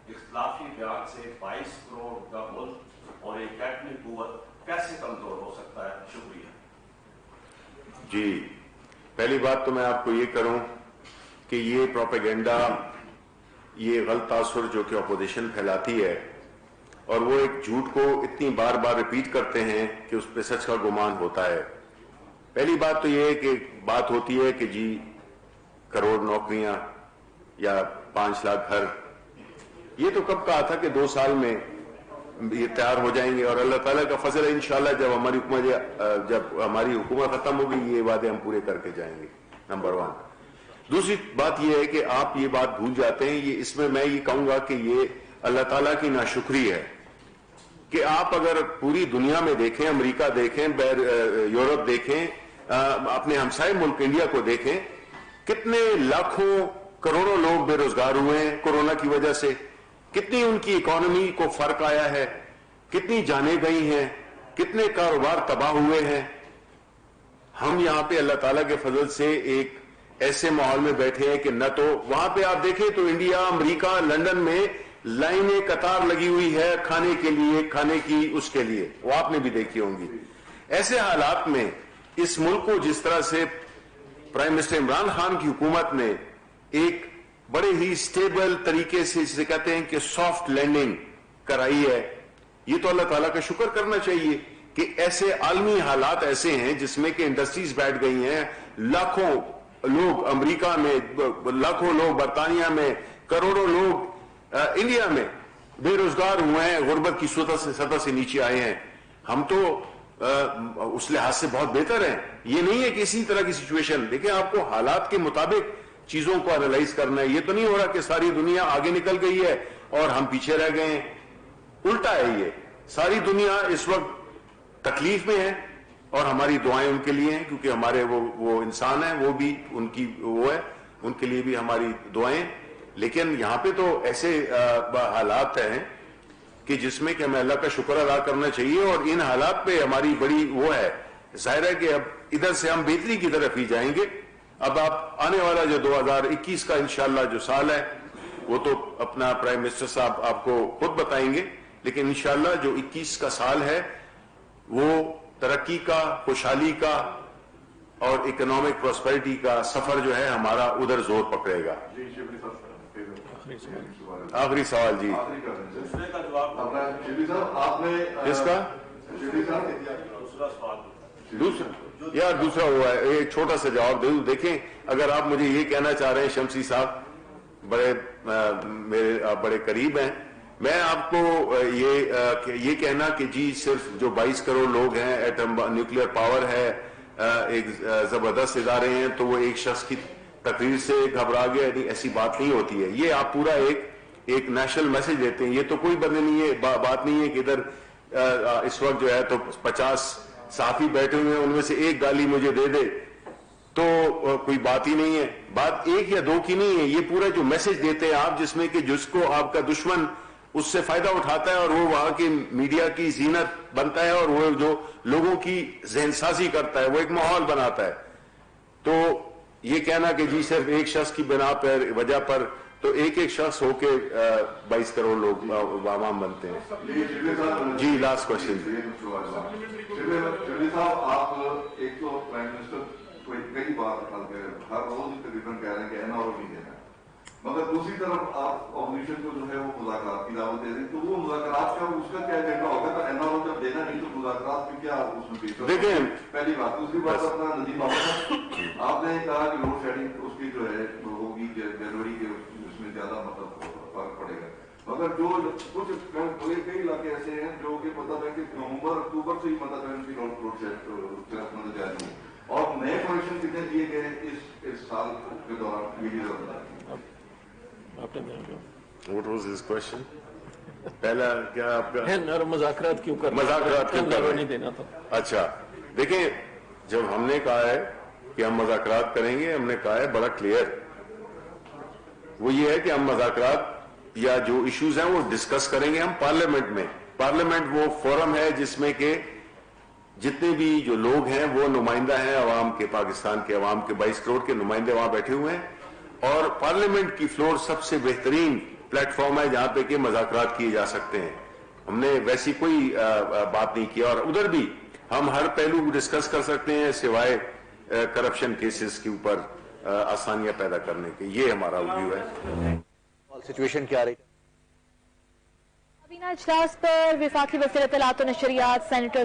اختلافی بیان سے 22 کروڑ کا ملک اور ایک ایٹمی قوت کیسے کمزور ہو سکتا ہے؟ شکریہ۔ جی، پہلی بات تو میں آپ کو یہ کروں کہ یہ پروپیگنڈا، یہ غلط تاثر جو کہ اپوزیشن پھیلاتی ہے، اور وہ ایک جھوٹ کو اتنی بار بار ریپیٹ کرتے ہیں کہ اس پہ سچ کا گمان ہوتا ہے۔ پہلی بات تو یہ ہے کہ بات ہوتی ہے کہ جی کروڑ نوکریاں یا 5 لاکھ گھر، یہ تو کب کہا تھا کہ 2 سال میں یہ تیار ہو جائیں گے، اور اللہ تعالیٰ کا فضل ہے انشاءاللہ جب ہماری حکومت ختم ہوگی یہ وعدے ہم پورے کر کے جائیں گے، نمبر 1۔ دوسری بات یہ ہے کہ آپ یہ بات بھول جاتے ہیں، اس میں میں یہ کہوں گا کہ یہ اللہ تعالیٰ کی ناشکری ہے کہ آپ اگر پوری دنیا میں دیکھیں، امریکہ دیکھیں، یورپ دیکھیں، اپنے ہمسائے ملک انڈیا کو دیکھیں، کتنے لاکھوں کروڑوں لوگ بے روزگار ہوئے ہیں کورونا کی وجہ سے، کتنی ان کی اکانومی کو فرق آیا ہے، کتنی جانیں گئی ہیں، کتنے کاروبار تباہ ہوئے ہیں۔ ہم یہاں پہ اللہ تعالیٰ کے فضل سے ایک ایسے ماحول میں بیٹھے ہیں کہ نہ تو وہاں پہ آپ دیکھیں تو انڈیا، امریکہ، لندن میں لائنیں قطار لگی ہوئی ہے کھانے کے لیے، کھانے کی اس کے لیے، وہ آپ نے بھی دیکھی ہوں گی۔ ایسے حالات میں اس ملک کو جس طرح سے پرائم منسٹر عمران خان کی حکومت نے ایک بڑے ہی سٹیبل طریقے سے جسے کہتے ہیں کہ سافٹ لینڈنگ کرائی ہے، یہ تو اللہ تعالیٰ کا شکر کرنا چاہیے کہ ایسے عالمی حالات ایسے ہیں جس میں کہ انڈسٹریز بیٹھ گئی ہیں، لاکھوں لوگ امریکہ میں، لاکھوں لوگ برطانیہ میں، کروڑوں لوگ انڈیا میں بے روزگار ہوئے ہیں، غربت کی سطح سے نیچے آئے ہیں۔ ہم تو اس لحاظ سے بہت بہتر ہیں، یہ نہیں ہے کہ اسی طرح کی سچویشن، دیکھیں آپ کو حالات کے مطابق چیزوں کو انالائز کرنا ہے، یہ تو نہیں ہو رہا کہ ساری دنیا آگے نکل گئی ہے اور ہم پیچھے رہ گئے ہیں، الٹا ہے یہ، ساری دنیا اس وقت تکلیف میں ہے اور ہماری دعائیں ان کے لیے ہیں کیونکہ ہمارے وہ انسان ہیں, وہ بھی ان کی وہ ہے, ان کے لیے بھی ہماری دعائیں. لیکن یہاں پہ تو ایسے حالات ہیں کہ جس میں کہ ہمیں اللہ کا شکر ادا کرنا چاہیے, اور ان حالات پہ ہماری بڑی وہ ہے. ظاہر ہے کہ اب ادھر سے ہم بہتری کی طرف ہی جائیں گے. اب آپ آنے والا جو 2021 کا انشاءاللہ جو سال ہے وہ تو اپنا پرائم منسٹر صاحب آپ کو خود بتائیں گے, لیکن انشاءاللہ جو 21 کا سال ہے وہ ترقی کا, خوشحالی کا اور اکنامک پراسپیرٹی کا سفر جو ہے ہمارا ادھر زور پکڑے گا. آخری سوال جی, دوسرے کا جواب آپ نے کس کا دوسرا سوال دوسرا ہوا ہے, ایک چھوٹا سا جواب دے دوں. دیکھیں اگر آپ مجھے یہ کہنا چاہ رہے ہیں, شمسی صاحب میرے آپ بڑے قریب ہیں, میں آپ کو یہ کہنا کہ جی صرف جو 22 کروڑ لوگ ہیں, ایٹم نیوکلیئر پاور ہے, ایک زبردست ادارے ہیں, تو وہ ایک شخص کی تقریر سے گھبرا گیا, نہیں, ایسی بات نہیں ہوتی ہے. یہ آپ پورا ایک نیشنل میسج دیتے ہیں. یہ تو کوئی بندے نہیں ہے, بات نہیں ہے کہ ادھر اس وقت جو ہے تو 50 صحافی بیٹھے ہوئے ہیں, ان میں سے ایک گالی مجھے دے دے تو کوئی بات ہی نہیں ہے. بات ایک یا دو کی نہیں ہے, یہ پورا جو میسج دیتے ہیں آپ, جس میں کہ جس کو آپ کا دشمن اس سے فائدہ اٹھاتا ہے اور وہ وہاں کی میڈیا کی زینت بنتا ہے, اور وہ جو لوگوں کی ذہن سازی کرتا ہے, وہ ایک ماحول بناتا ہے. تو یہ کہنا کہ جی صرف ایک شخص کی بنا پر وجہ پر, تو ایک شخص ہو کے 22 کروڑ لوگ عوام بنتے ہیں. جی لاسٹ کوشچن. شبلی صاحب, آپ ایک تو پرائم منسٹر کو کئی بار ہر روز تقریباً کہہ رہے ہیں کہ این آر او نہیں دینا, مگر دوسری طرف آپ اپوزیشن کو جو ہے وہ مذاکرات کی دعوت دے رہے ہیں, تو وہ مذاکرات کا اس کا کیا ایجنڈا ہوگا؟ تو این آر او جب دینا نہیں تو مذاکرات میں کیا اس میں پیش دیکھیں, پہلی بات. دوسری بات اپنا ندیم محمد, آپ نے کہا کہ لوڈ شیڈنگ اس کی جو ہے ہوگی جنوری کے, اس میں زیادہ مطلب فرق پڑے گا, مگر جو کچھ کئی علاقے ایسے ہیں جو کہ مطلب ہے کہ نومبر اکتوبر سے ہی مطلب ہے ان کی لوڈ شیڈ مطلب جاری ہے, اور نئے کنیکشن کتنے دیے گئے اس سال کے دوران یہ What was his question? پہلا کیا آپ کا مذاکرات کیوں کر نہیں دینا تھا؟ اچھا دیکھیں, جب ہم نے کہا ہے کہ ہم مذاکرات کریں گے, ہم نے کہا ہے بڑا کلیئر, وہ یہ ہے کہ ہم مذاکرات یا جو ایشوز ہیں وہ ڈسکس کریں گے ہم پارلیمنٹ میں. پارلیمنٹ وہ فورم ہے جس میں کہ جتنے بھی جو لوگ ہیں وہ نمائندہ ہیں عوام کے, پاکستان کے عوام کے 22 کروڑ کے نمائندے وہاں بیٹھے ہوئے ہیں, اور پارلیمنٹ کی فلور سب سے بہترین پلیٹ فارم ہے جہاں پہ کہ مذاکرات کیے جا سکتے ہیں. ہم نے ویسی کوئی بات نہیں کیا, اور ادھر بھی ہم ہر پہلو ڈسکس کر سکتے ہیں سوائے کرپشن کیسز کے اوپر آسانیاں پیدا کرنے کے. یہ ہمارا ویو ہے. سچویشن کیا رہی؟ کابینہ اجلاس پر وفاقی وزیر اطلاعات و نشریات سینیٹر